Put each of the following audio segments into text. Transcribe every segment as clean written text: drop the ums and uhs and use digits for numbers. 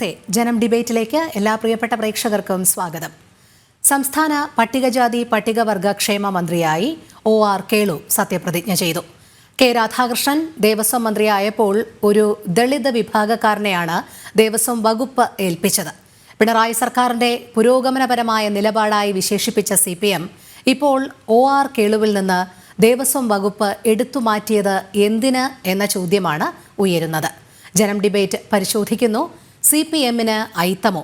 നമസ്തേ. ജനം ഡിബേറ്റിലേക്ക് എല്ലാ പ്രിയപ്പെട്ട പ്രേക്ഷകർക്കും സ്വാഗതം. സംസ്ഥാന പട്ടികജാതി പട്ടികവർഗ ക്ഷേമ മന്ത്രിയായി OR കേളു സത്യപ്രതിജ്ഞ ചെയ്തു. കെ രാധാകൃഷ്ണൻ ദേവസ്വം മന്ത്രിയായപ്പോൾ ഒരു ദളിത് വിഭാഗക്കാരനെയാണ് ദേവസ്വം വകുപ്പ് ഏൽപ്പിച്ചത്. പിണറായി സർക്കാരിന്റെ പുരോഗമനപരമായ നിലപാടായി വിശേഷിപ്പിച്ച CPM ഇപ്പോൾ OR കേളുവിൽ നിന്ന് ദേവസ്വം വകുപ്പ് എടുത്തുമാറ്റിയത് എന്തിന് എന്ന ചോദ്യമാണ് ഉയരുന്നത്. ജനം ഡിബേറ്റ് പരിശോധിക്കുന്നു. CPMന് അയിത്തമോ?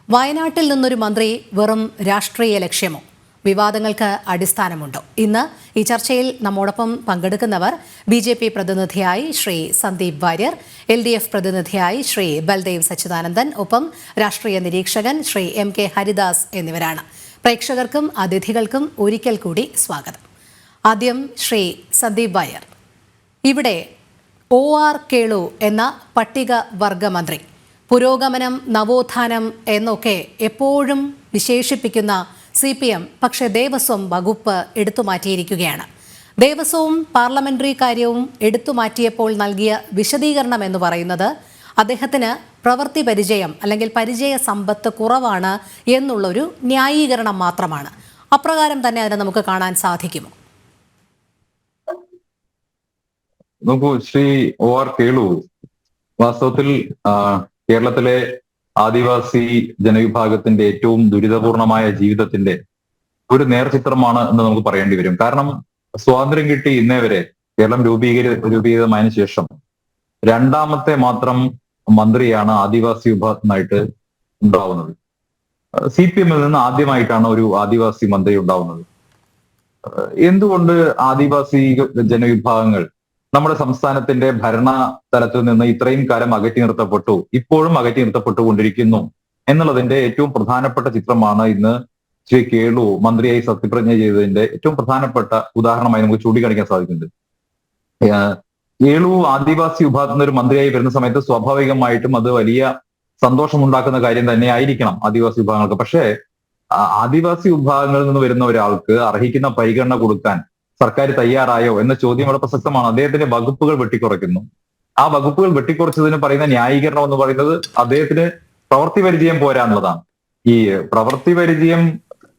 വയനാട്ടിൽ നിന്നൊരു മന്ത്രി വെറും രാഷ്ട്രീയ ലക്ഷ്യമോ? വിവാദങ്ങൾക്ക് അടിസ്ഥാനമുണ്ടോ? ഇന്ന് ഈ ചർച്ചയിൽ നമ്മോടൊപ്പം പങ്കെടുക്കുന്നവർ BJP പ്രതിനിധിയായി ശ്രീ സന്ദീപ് വാര്യർ, LDF പ്രതിനിധിയായി ശ്രീ ബൽദേവ് സച്ചിദാനന്ദൻ, ഒപ്പം രാഷ്ട്രീയ നിരീക്ഷകൻ ശ്രീ MK ഹരിദാസ് എന്നിവരാണ്. പ്രേക്ഷകർക്കും അതിഥികൾക്കും ഒരിക്കൽ കൂടി സ്വാഗതം. ആദ്യം ശ്രീ സന്ദീപ് വാര്യർ, ഇവിടെ OR കേളു എന്ന പട്ടികവർഗ മന്ത്രി പുരോഗമനം, നവോത്ഥാനം എന്നൊക്കെ എപ്പോഴും വിശേഷിപ്പിക്കുന്ന CPM പക്ഷേ ദേവസ്വം വകുപ്പ് എടുത്തുമാറ്റിയിരിക്കുകയാണ്. ദേവസ്വവും പാർലമെന്ററി കാര്യവും എടുത്തുമാറ്റിയപ്പോൾ നൽകിയ വിശദീകരണം എന്ന് പറയുന്നത് അദ്ദേഹത്തിന് പ്രവൃത്തി പരിചയം അല്ലെങ്കിൽ പരിചയ സമ്പത്ത് കുറവാണ് എന്നുള്ളൊരു ന്യായീകരണം മാത്രമാണ്. അപ്രകാരം തന്നെ അതിനെ നമുക്ക് കാണാൻ സാധിക്കുമോ? നോക്കൂ, ശ്രീ OR കേളു വാസ്തവത്തിൽ കേരളത്തിലെ ആദിവാസി ജനവിഭാഗത്തിന്റെ ഏറ്റവും ദുരിതപൂർണമായ ജീവിതത്തിന്റെ ഒരു നേർചിത്രമാണ് എന്ന് നമുക്ക് പറയേണ്ടി വരും. കാരണം സ്വാതന്ത്ര്യം കിട്ടി ഇന്നേ വരെ കേരളം രൂപീകൃതമായതിനു ശേഷം രണ്ടാമത്തെ മാത്രം മന്ത്രിയാണ് ആദിവാസി വിഭാഗത്തിനായിട്ട് ഉണ്ടാവുന്നത്. CPMൽ നിന്ന് ആദ്യമായിട്ടാണ് ഒരു ആദിവാസി മന്ത്രി ഉണ്ടാവുന്നത്. എന്തുകൊണ്ട് ആദിവാസി ജനവിഭാഗങ്ങൾ നമ്മുടെ സംസ്ഥാനത്തിന്റെ ഭരണ തലത്തിൽ നിന്ന് ഇത്രയും കാലം അകറ്റി നിർത്തപ്പെട്ടു, ഇപ്പോഴും അകറ്റി നിർത്തപ്പെട്ടുകൊണ്ടിരിക്കുന്നു എന്നുള്ളതിന്റെ ഏറ്റവും പ്രധാനപ്പെട്ട ചിത്രമാണ് ഇന്ന് ശ്രീ കേളു മന്ത്രിയായി സത്യപ്രതിജ്ഞ ചെയ്തതിന്റെ ഏറ്റവും പ്രധാനപ്പെട്ട ഉദാഹരണമായി നമുക്ക് ചൂണ്ടിക്കാണിക്കാൻ സാധിക്കുന്നുണ്ട്. കേളു ആദിവാസി വിഭാഗത്തിൽ നിന്ന് ഒരു മന്ത്രിയായി വരുന്ന സമയത്ത് സ്വാഭാവികമായിട്ടും അത് വലിയ സന്തോഷമുണ്ടാക്കുന്ന കാര്യം തന്നെ ആയിരിക്കണം ആദിവാസി വിഭാഗങ്ങൾക്ക്. പക്ഷേ ആദിവാസി വിഭാഗങ്ങളിൽ നിന്ന് വരുന്ന ഒരാൾക്ക് അർഹിക്കുന്ന പരിഗണന കൊടുക്കാൻ സർക്കാർ തയ്യാറായോ എന്ന ചോദ്യം വളരെ പ്രസക്തമാണ്. അദ്ദേഹത്തിന്റെ വകുപ്പുകൾ വെട്ടിക്കുറയ്ക്കുന്നു. ആ വകുപ്പുകൾ വെട്ടിക്കുറച്ചതിന് പറയുന്ന ന്യായീകരണം എന്ന് പറയുന്നത് അദ്ദേഹത്തിന് പ്രവൃത്തി പരിചയം പോരാ എന്നുള്ളതാണ്. ഈ പ്രവൃത്തി പരിചയം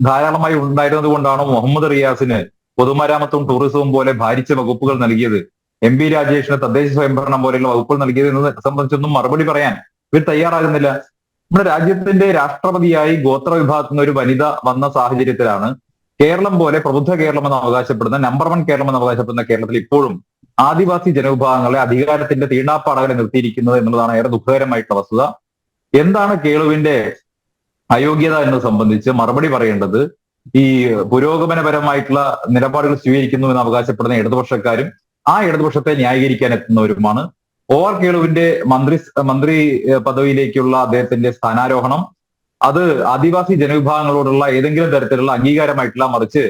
ധാരാളമായി ഉണ്ടായിരുന്നത് കൊണ്ടാണ് മുഹമ്മദ് റിയാസിന് പൊതുമരാമത്തും ടൂറിസവും പോലെ ഭാരിച്ച വകുപ്പുകൾ നൽകിയത്, MP രാജേഷിന് തദ്ദേശ സ്വയംഭരണം പോലെയുള്ള വകുപ്പുകൾ നൽകിയത് എന്നത് സംബന്ധിച്ചൊന്നും മറുപടി പറയാൻ ഇവർ തയ്യാറാകുന്നില്ല. നമ്മുടെ രാജ്യത്തിന്റെ രാഷ്ട്രപതിയായി ഗോത്ര വിഭാഗത്തിൽ നിന്ന് ഒരു വനിത വന്ന സാഹചര്യത്തിലാണ് കേരളം പോലെ പ്രബുദ്ധ കേരളം എന്ന് അവകാശപ്പെടുന്ന നമ്പർ 1 കേരളം എന്ന് അവകാശപ്പെടുന്ന കേരളത്തിൽ ഇപ്പോഴും ആദിവാസി ജനവിഭാഗങ്ങളെ അധികാരത്തിന്റെ തീണ്ടാപ്പാടകളെ നിർത്തിയിരിക്കുന്നത് എന്നുള്ളതാണ് ഏറെ ദുഃഖകരമായിട്ടുള്ള വസ്തുത. എന്താണ് കേളുവിന്റെ അയോഗ്യത എന്നത് സംബന്ധിച്ച് മറുപടി പറയേണ്ടത് ഈ പുരോഗമനപരമായിട്ടുള്ള നിലപാടുകൾ സ്വീകരിക്കുന്നു എന്ന് അവകാശപ്പെടുന്ന ഇടതുപക്ഷക്കാരും ആ ഇടതുപക്ഷത്തെ ന്യായീകരിക്കാൻ എത്തുന്നവരുമാണ്. OR കേളുവിന്റെ മന്ത്രി പദവിയിലേക്കുള്ള അദ്ദേഹത്തിന്റെ സ്ഥാനാരോഹണം അത് ആദിവാസി ജനവിഭാഗങ്ങളോടുള്ള ഏതെങ്കിലും തരത്തിലുള്ള അംഗീകാരമായിട്ടില്ല, മറിച്ച്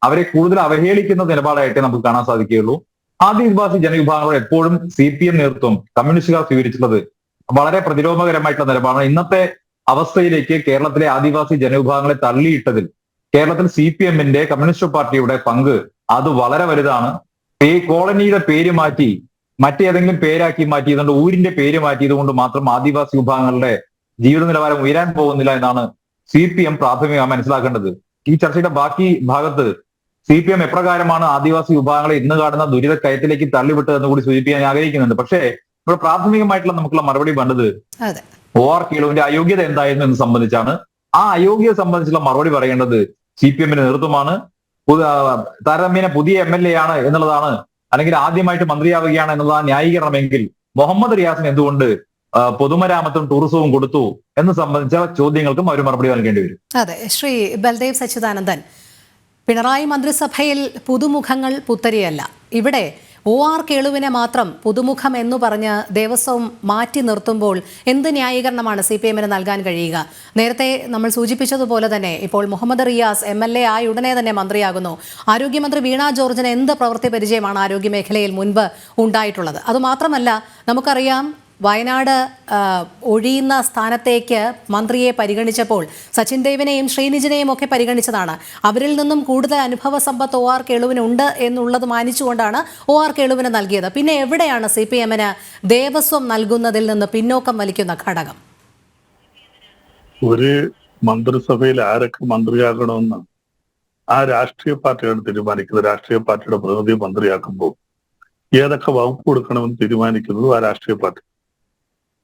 അവരെ കൂടുതൽ അവഹേളിക്കുന്ന നിലപാടായിട്ടേ നമുക്ക് കാണാൻ സാധിക്കുകയുള്ളൂ. ആദിവാസി ജനവിഭാഗങ്ങളോട് എപ്പോഴും CPM നേതൃത്വം, കമ്മ്യൂണിസ്റ്റുകാർ സ്വീകരിച്ചിട്ടുള്ളത് വളരെ പ്രതിലോമകരമായിട്ടുള്ള നിലപാടാണ്. ഇന്നത്തെ അവസ്ഥയിലേക്ക് കേരളത്തിലെ ആദിവാസി ജനവിഭാഗങ്ങളെ തള്ളിയിട്ടതിൽ കേരളത്തിൽ CPMന്റെ കമ്മ്യൂണിസ്റ്റ് പാർട്ടിയുടെ പങ്ക് അത് വളരെ വലുതാണ്. കോളനിയുടെ പേര് മാറ്റി മറ്റേതെങ്കിലും പേരാക്കി മാറ്റിയതുകൊണ്ട്, ഊരിന്റെ പേര് മാറ്റിയത് കൊണ്ട് മാത്രം ആദിവാസി വിഭാഗങ്ങളുടെ ജീവിത നിലവാരം ഉയരാൻ പോകുന്നില്ല എന്നാണ് CPM പ്രാഥമികമായി മനസ്സിലാക്കേണ്ടത്. ഈ ചർച്ചയുടെ ബാക്കി ഭാഗത്ത് CPM എപ്രകാരമാണ് ആദിവാസി വിഭാഗങ്ങളെ ഇന്ന് കാണുന്ന ദുരിത കയത്തിലേക്ക് തള്ളിവിട്ടതെന്ന് കൂടി സൂചിപ്പിക്കാൻ ഞാൻ ആഗ്രഹിക്കുന്നുണ്ട്. പക്ഷേ ഇവിടെ പ്രാഥമികമായിട്ടുള്ള നമുക്കുള്ള മറുപടി വേണ്ടത് OR കേളുവിന്റെ അയോഗ്യത എന്തായിരുന്നു എന്ന് സംബന്ധിച്ചാണ്. ആ അയോഗ്യത സംബന്ധിച്ചുള്ള മറുപടി പറയേണ്ടത് CPMന്റെ നേതൃത്വമാണ്. താരതമ്യേന പുതിയ MLA ആണ് എന്നുള്ളതാണ്, അല്ലെങ്കിൽ ആദ്യമായിട്ട് മന്ത്രിയാവുകയാണ് എന്നുള്ളതാണ് ന്യായീകരണമെങ്കിൽ മുഹമ്മദ് റിയാസിന് എന്തുകൊണ്ട് പൊതുമരാമത്തും ടൂറിസവും കൊടുത്തു എന്ന് സംബന്ധിച്ച ചോദ്യങ്ങൾക്കും അവർ മറുപടി നൽകേണ്ടി വരും. അതെ, ശ്രീ ബൽദേവ് സച്ചിദാനന്ദൻ, പിണറായി മന്ത്രിസഭയിൽ പുതുമുഖങ്ങൾ പുത്തരിയല്ല. ഇവിടെ OR കേളുവിനെ മാത്രം പുതുമുഖം എന്ന് പറഞ്ഞ് ദേവസ്വം മാറ്റി നിർത്തുമ്പോൾ എന്ത് ന്യായീകരണമാണ് CPMന് നൽകാൻ കഴിയുക? നേരത്തെ നമ്മൾ സൂചിപ്പിച്ചതുപോലെ തന്നെ ഇപ്പോൾ മുഹമ്മദ് റിയാസ് MLA ആയി ഉടനെ തന്നെ മന്ത്രിയാകുന്നു. ആരോഗ്യമന്ത്രി വീണ ജോർജിന് എന്ത് പ്രവൃത്തി പരിചയമാണ് ആരോഗ്യമേഖലയിൽ മുൻപ് ഉണ്ടായിട്ടുള്ളത്? അതുമാത്രമല്ല, നമുക്കറിയാം വയനാട് ഒഴിയുന്ന സ്ഥാനത്തേക്ക് മന്ത്രിയെ പരിഗണിച്ചപ്പോൾ സച്ചിൻ ദേവിനെയും ശ്രീനിജിനെയും ഒക്കെ പരിഗണിച്ചതാണ്. അവരിൽ നിന്നും കൂടുതൽ അനുഭവ സമ്പത്ത് OR കേളുവിനുണ്ട് എന്നുള്ളത് മാനിച്ചുകൊണ്ടാണ് OR കേളുവിന് നൽകിയത്. പിന്നെ എവിടെയാണ് CPMന് ദേവസ്വം നൽകുന്നതിൽ നിന്ന് പിന്നോക്കം വലിക്കുന്ന ഘടകം? ഒരു മന്ത്രിസഭയിൽ ആരൊക്കെ മന്ത്രിയാകണമെന്ന് ആ രാഷ്ട്രീയ പാർട്ടിയാണ് തീരുമാനിക്കുന്നത്. രാഷ്ട്രീയ പാർട്ടിയുടെ പ്രതിനിധി മന്ത്രിയാക്കുമ്പോൾ ഏതൊക്കെ വകുപ്പ് കൊടുക്കണമെന്ന് തീരുമാനിക്കുന്നതും ആ രാഷ്ട്രീയ പാർട്ടി.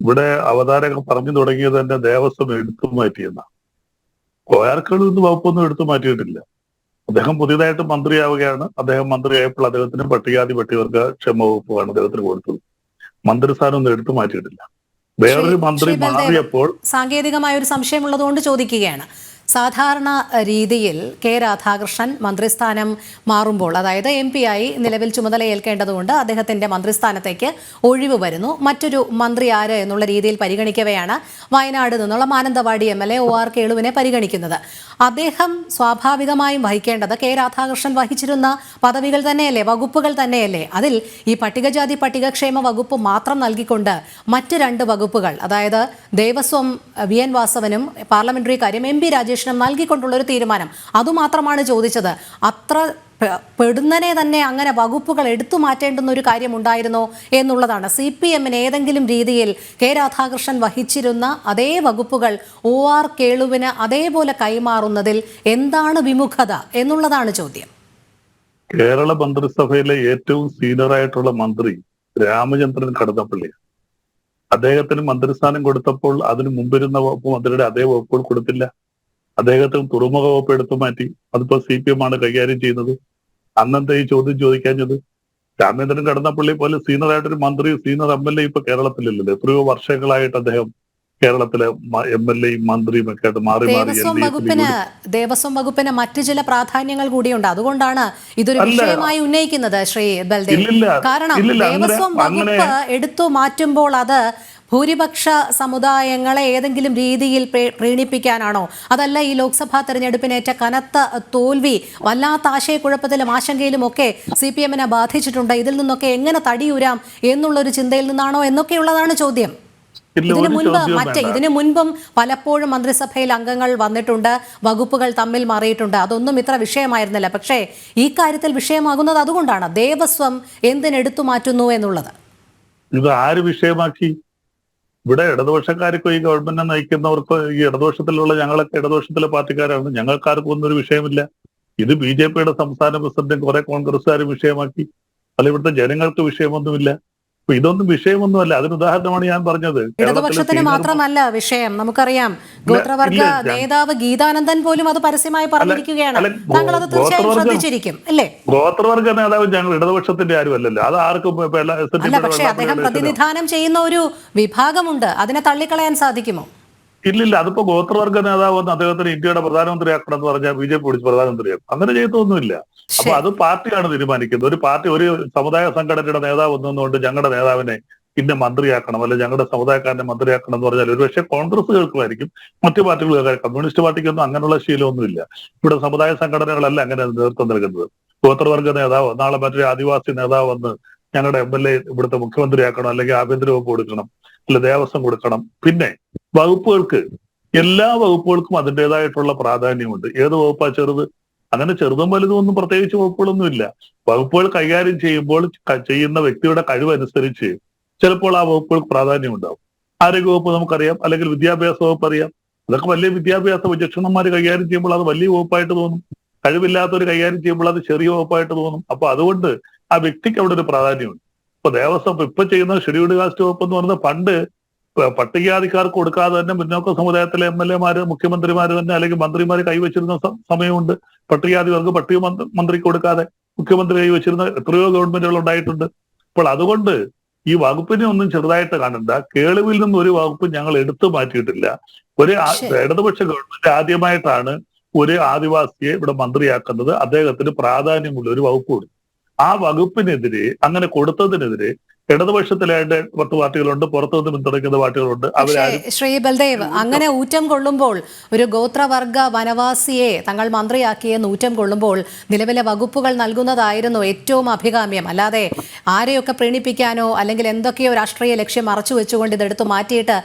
ഇവിടെ അവതാരകർ പറഞ്ഞു തുടങ്ങിയത് തന്നെ ദേവസ്വം എടുത്തു മാറ്റിയെന്ന. കോയാർക്കളിൽ നിന്ന് വകുപ്പൊന്നും എടുത്തു മാറ്റിയിട്ടില്ല. അദ്ദേഹം പുതിയതായിട്ട് മന്ത്രിയാവുകയാണ്. അദ്ദേഹം മന്ത്രിയായപ്പോൾ അദ്ദേഹത്തിന് പട്ടികജാതി പട്ടികവർഗ ക്ഷേമ വകുപ്പാണ് അദ്ദേഹത്തിന് കൊടുത്തത്. മന്ത്രിസ്ഥാനം ഒന്നും എടുത്തു മാറ്റിയിട്ടില്ല. വേറൊരു മന്ത്രി മാറിയപ്പോൾ സാങ്കേതികമായ ഒരു സംശയമുള്ളതുകൊണ്ട് ചോദിക്കുകയാണ്. സാധാരണ രീതിയിൽ കെ രാധാകൃഷ്ണൻ മന്ത്രിസ്ഥാനം മാറുമ്പോൾ, അതായത് MP ആയി നിലവിൽ ചുമതല ഏൽക്കേണ്ടതുകൊണ്ട് അദ്ദേഹത്തിന്റെ മന്ത്രിസ്ഥാനത്തേക്ക് ഒഴിവ് വരുന്നു. മറ്റൊരു മന്ത്രി ആര് എന്നുള്ള രീതിയിൽ പരിഗണിക്കവെയാണ് വയനാട് നിന്നുള്ള മാനന്തവാടി MLA OR കേളുവിനെ പരിഗണിക്കുന്നത്. അദ്ദേഹം സ്വാഭാവികമായും വഹിക്കേണ്ടത് കെ രാധാകൃഷ്ണൻ വഹിച്ചിരുന്ന പദവികൾ തന്നെയല്ലേ, വകുപ്പുകൾ തന്നെയല്ലേ? അതിൽ ഈ പട്ടികജാതി പട്ടികക്ഷേമ വകുപ്പ് മാത്രം നൽകിക്കൊണ്ട് മറ്റ് 2 വകുപ്പുകൾ, അതായത് ദേവസ്വം VN വാസവനും പാർലമെന്ററി കാര്യം MP രാജേഷിനും നൽകിക്കൊണ്ടുള്ള ഒരു തീരുമാനം, അതുമാത്രമാണ് ചോദിച്ചത്. അത്ര പെടുന്നനെ തന്നെ അങ്ങനെ വകുപ്പുകൾ എടുത്തു മാറ്റേണ്ടുന്ന ഒരു കാര്യമുണ്ടായിരുന്നോ എന്നുള്ളതാണ്. CPM-ന് ഏതെങ്കിലും രീതിയിൽ കെ രാധാകൃഷ്ണൻ വഹിച്ചിരുന്ന അതേ വകുപ്പുകൾ OR കേളുവിന് അതേപോലെ കൈമാറുന്നതിൽ എന്താണ് വിമുഖത എന്നുള്ളതാണ് ചോദ്യം. കേരള മന്ത്രിസഭയിലെ ഏറ്റവും സീനിയറായിട്ടുള്ള മന്ത്രി രാമചന്ദ്രൻ കടന്നപ്പള്ളി. അദ്ദേഹത്തിന് മന്ത്രിസ്ഥാനം കൊടുത്തപ്പോൾ അതിന് മുമ്പിരുന്ന വകുപ്പ് മന്ത്രിയുടെ അതേ വകുപ്പുകൾ കൊടുത്തില്ല. അദ്ദേഹത്തിന് തുറമുഖ വകുപ്പ് എടുത്തു മാറ്റി. അതിപ്പോ CPM ആണ് കൈകാര്യം ചെയ്യുന്നത്. അന്നത്തെ ഈ ചോദ്യം ചോദിക്കാഞ്ഞത്? രാമചന്ദ്രൻ കടന്നപ്പള്ളി പോലെ സീനിയറായിട്ടൊരു മന്ത്രി, സീനിയർ MLA ഇപ്പൊ കേരളത്തിലില്ലല്ലോ. എത്രയോ വർഷങ്ങളായിട്ട് അദ്ദേഹം കേരളത്തിലെ MLA മന്ത്രിയും ഒക്കെ ആയിട്ട് മാറി മാറി. ദേവസ്വം വകുപ്പിന് മറ്റു ചില പ്രാധാന്യങ്ങൾ കൂടിയുണ്ട്. അതുകൊണ്ടാണ് ഇതൊരു വിഷയമായി ഉന്നയിക്കുന്നത് ശ്രീ ബൽദേവ്. കാരണം ദേവസ്വം വകുപ്പ് എടുത്തു മാറ്റുമ്പോൾ അത് ഭൂരിപക്ഷ സമുദായങ്ങളെ ഏതെങ്കിലും രീതിയിൽ പ്രീണിപ്പിക്കാനാണോ? അതല്ല ഈ ലോക്സഭാ തെരഞ്ഞെടുപ്പിനേറ്റ കനത്ത തോൽവി വല്ലാത്ത ആശയക്കുഴപ്പത്തിലും ആശങ്കയിലും ഒക്കെ CPM-നെ ബാധിച്ചിട്ടുണ്ട്. ഇതിൽ നിന്നൊക്കെ എങ്ങനെ തടിയൂരാം എന്നുള്ളൊരു ചിന്തയിൽ നിന്നാണോ എന്നൊക്കെയുള്ളതാണ് ചോദ്യം. ഇതിനു മുൻപും പലപ്പോഴും മന്ത്രിസഭയിൽ അംഗങ്ങൾ വന്നിട്ടുണ്ട്, വകുപ്പുകൾ തമ്മിൽ മാറിയിട്ടുണ്ട്. അതൊന്നും ഇത്ര വിഷയമായിരുന്നില്ല. പക്ഷേ ഈ കാര്യത്തിൽ വിഷയമാകുന്നത് അതുകൊണ്ടാണ് ദേവസ്വം എന്തിനെടുത്തു മാറ്റുന്നു എന്നുള്ളത്. ഇത് ആര് വിഷയമാക്കി? ഇവിടെ ഇടതുപക്ഷക്കാർക്കോ ഈ ഗവൺമെന്റിനെ നയിക്കുന്നവർക്കോ, ഈ ഇടതുപക്ഷത്തിലുള്ള ഞങ്ങളൊക്കെ ഇടതുപക്ഷത്തിലെ പാർട്ടിക്കാരാണ്, ഞങ്ങൾക്കാർക്കും ഒന്നും ഒരു വിഷയമില്ല. ഇത് BJP-യുടെ സംസ്ഥാന പ്രസിഡന്റും കുറെ കോൺഗ്രസ്സുകാരും വിഷയമാക്കി. അല്ല, ഇവിടുത്തെ ജനങ്ങൾക്ക് വിഷയമൊന്നുമില്ല. അപ്പൊ ഇതൊന്നും വിഷയമൊന്നുമല്ല. അതിന് ഉദാഹരണമാണ് ഞാൻ പറഞ്ഞത്. ഇടതുപക്ഷത്തിന് മാത്രമല്ല വിഷയം. നമുക്കറിയാം, ഗോത്രവർഗ നേതാവ് ഗീതാനന്ദൻ പോലും അത് പരസ്യമായി പറഞ്ഞിരിക്കുകയാണ്. താങ്കൾ അത് തീർച്ചയായും ശ്രദ്ധിച്ചിരിക്കും അല്ലേ? ഗോത്രവർഗ നേതാവ് ഞങ്ങൾ ഇടതുപക്ഷത്തിന്റെ ആരുമല്ലല്ലോ. അത് ആർക്കും അല്ല. പക്ഷേ അദ്ദേഹം പ്രതിനിധാനം ചെയ്യുന്ന ഒരു വിഭാഗമുണ്ട്. അതിനെ തള്ളിക്കളയാൻ സാധിക്കുമോ? ഇല്ലില്ല. അതിപ്പോ ഗോത്രവർഗ നേതാവ് വന്ന് അദ്ദേഹത്തിന് ഇന്ത്യയുടെ പ്രധാനമന്ത്രിയാക്കണം എന്ന് പറഞ്ഞാൽ BJP പിടിച്ച് പ്രധാനമന്ത്രിയാക്കും. അങ്ങനെ ചെയ്തൊന്നുമില്ല. അപ്പൊ അത് പാർട്ടിയാണ് തീരുമാനിക്കുന്നത്. ഒരു പാർട്ടി, ഒരു സമുദായ സംഘടനയുടെ നേതാവ് ഒന്നുകൊണ്ട് ഞങ്ങളുടെ നേതാവിനെ ഇന്ന മന്ത്രിയാക്കണം, അല്ലെ ഞങ്ങളുടെ സമുദായക്കാരനെ മന്ത്രിയാക്കണം എന്ന് പറഞ്ഞാൽ ഒരുപക്ഷെ കോൺഗ്രസ് കേൾക്കുമായിരിക്കും, മറ്റു പാർട്ടികൾ. കമ്മ്യൂണിസ്റ്റ് പാർട്ടിക്കൊന്നും അങ്ങനെയുള്ള ശീലമൊന്നുമില്ല. ഇവിടെ സമുദായ സംഘടനകളല്ല അങ്ങനെ നേതൃത്വം നൽകുന്നത്. ഗോത്രവർഗ നേതാവ് നാളെ മറ്റൊരു ആദിവാസി നേതാവ് വന്ന് ഞങ്ങളുടെ MLA ഇവിടുത്തെ മുഖ്യമന്ത്രിയാക്കണം, അല്ലെങ്കിൽ ആഭ്യന്തര വകുപ്പ് കൊടുക്കണം, അല്ലെ ദേവസ്വം കൊടുക്കണം. പിന്നെ വകുപ്പുകൾക്ക്, എല്ലാ വകുപ്പുകൾക്കും അതിൻ്റെതായിട്ടുള്ള പ്രാധാന്യമുണ്ട്. ഏത് വകുപ്പാ ചെറുത്? അങ്ങനെ ചെറുതും വലുതും ഒന്നും പ്രത്യേകിച്ച് വകുപ്പുകളൊന്നുമില്ല. വകുപ്പുകൾ കൈകാര്യം ചെയ്യുമ്പോൾ ചെയ്യുന്ന വ്യക്തിയുടെ കഴിവനുസരിച്ച് ചിലപ്പോൾ ആ വകുപ്പുകൾക്ക് പ്രാധാന്യം ഉണ്ടാവും. ആരോഗ്യ വകുപ്പ് നമുക്കറിയാം, അല്ലെങ്കിൽ വിദ്യാഭ്യാസ വകുപ്പ് അറിയാം. അതൊക്കെ വലിയ വിദ്യാഭ്യാസ വിചക്ഷണന്മാർ കൈകാര്യം ചെയ്യുമ്പോൾ അത് വലിയ വകുപ്പായിട്ട് തോന്നും. കഴിവില്ലാത്തവർ കൈകാര്യം ചെയ്യുമ്പോൾ അത് ചെറിയ വകുപ്പായിട്ട് തോന്നും. അപ്പൊ അതുകൊണ്ട് ആ വ്യക്തിക്ക് അവിടെ ഒരു പ്രാധാന്യമുണ്ട്. ഇപ്പൊ ദേവസ്വം ഇപ്പൊ ചെയ്യുന്ന ഷെഡ്യൂൾഡ് കാസ്റ്റ് വകുപ്പ് എന്ന് പറയുന്നത് പണ്ട് പട്ടികജാതിക്കാർക്ക് കൊടുക്കാതെ തന്നെ മുന്നോക്ക സമുദായത്തിലെ MLA-മാര്, മുഖ്യമന്ത്രിമാര് തന്നെ, അല്ലെങ്കിൽ മന്ത്രിമാര് കൈവച്ചിരുന്ന സമയമുണ്ട്. പട്ടികജാതികൾക്ക് പട്ടിക മന്ത്രിക്ക് കൊടുക്കാതെ മുഖ്യമന്ത്രി കൈവച്ചിരുന്ന എത്രയോ ഗവൺമെന്റുകൾ ഉണ്ടായിട്ടുണ്ട്. അപ്പോൾ അതുകൊണ്ട് ഈ വകുപ്പിനെ ഒന്നും ചെറുതായിട്ട് കാണണ്ട. കേളുവിൽ നിന്ന് ഒരു വകുപ്പ് ഞങ്ങൾ എടുത്തു മാറ്റിയിട്ടില്ല. ഒരു ഇടതുപക്ഷ ഗവൺമെന്റ് ആദ്യമായിട്ടാണ് ഒരു ആദിവാസിയെ ഇവിടെ മന്ത്രിയാക്കുന്നത്. അദ്ദേഹത്തിന് പ്രാധാന്യമുള്ള ഒരു വകുപ്പ് കൊടുത്തു. ആ വകുപ്പിനെതിരെ, അങ്ങനെ കൊടുത്തതിനെതിരെ ഇടതുപക്ഷത്തിലായിട്ട് 10 പാർട്ടികളുണ്ട്, പുറത്തുനിന്ന് പിന്തുണയ്ക്കുന്ന പാർട്ടികളുണ്ട്. ശ്രീ ബൽദേവ്, അങ്ങനെ ഊറ്റം കൊള്ളുമ്പോൾ, ഒരു ഗോത്രവർഗ വനവാസിയെ തങ്ങൾ മന്ത്രിയാക്കിയെന്ന് ഊറ്റം കൊള്ളുമ്പോൾ നിലവിലെ വകുപ്പുകൾ നൽകുന്നതായിരുന്നു ഏറ്റവും അഭികാമ്യം. അല്ലാതെ ആരെയൊക്കെ പ്രീണിപ്പിക്കാനോ അല്ലെങ്കിൽ എന്തൊക്കെയോ രാഷ്ട്രീയ ലക്ഷ്യം മറച്ചു വെച്ചുകൊണ്ട് ഇതെടുത്ത് മാറ്റിയിട്ട്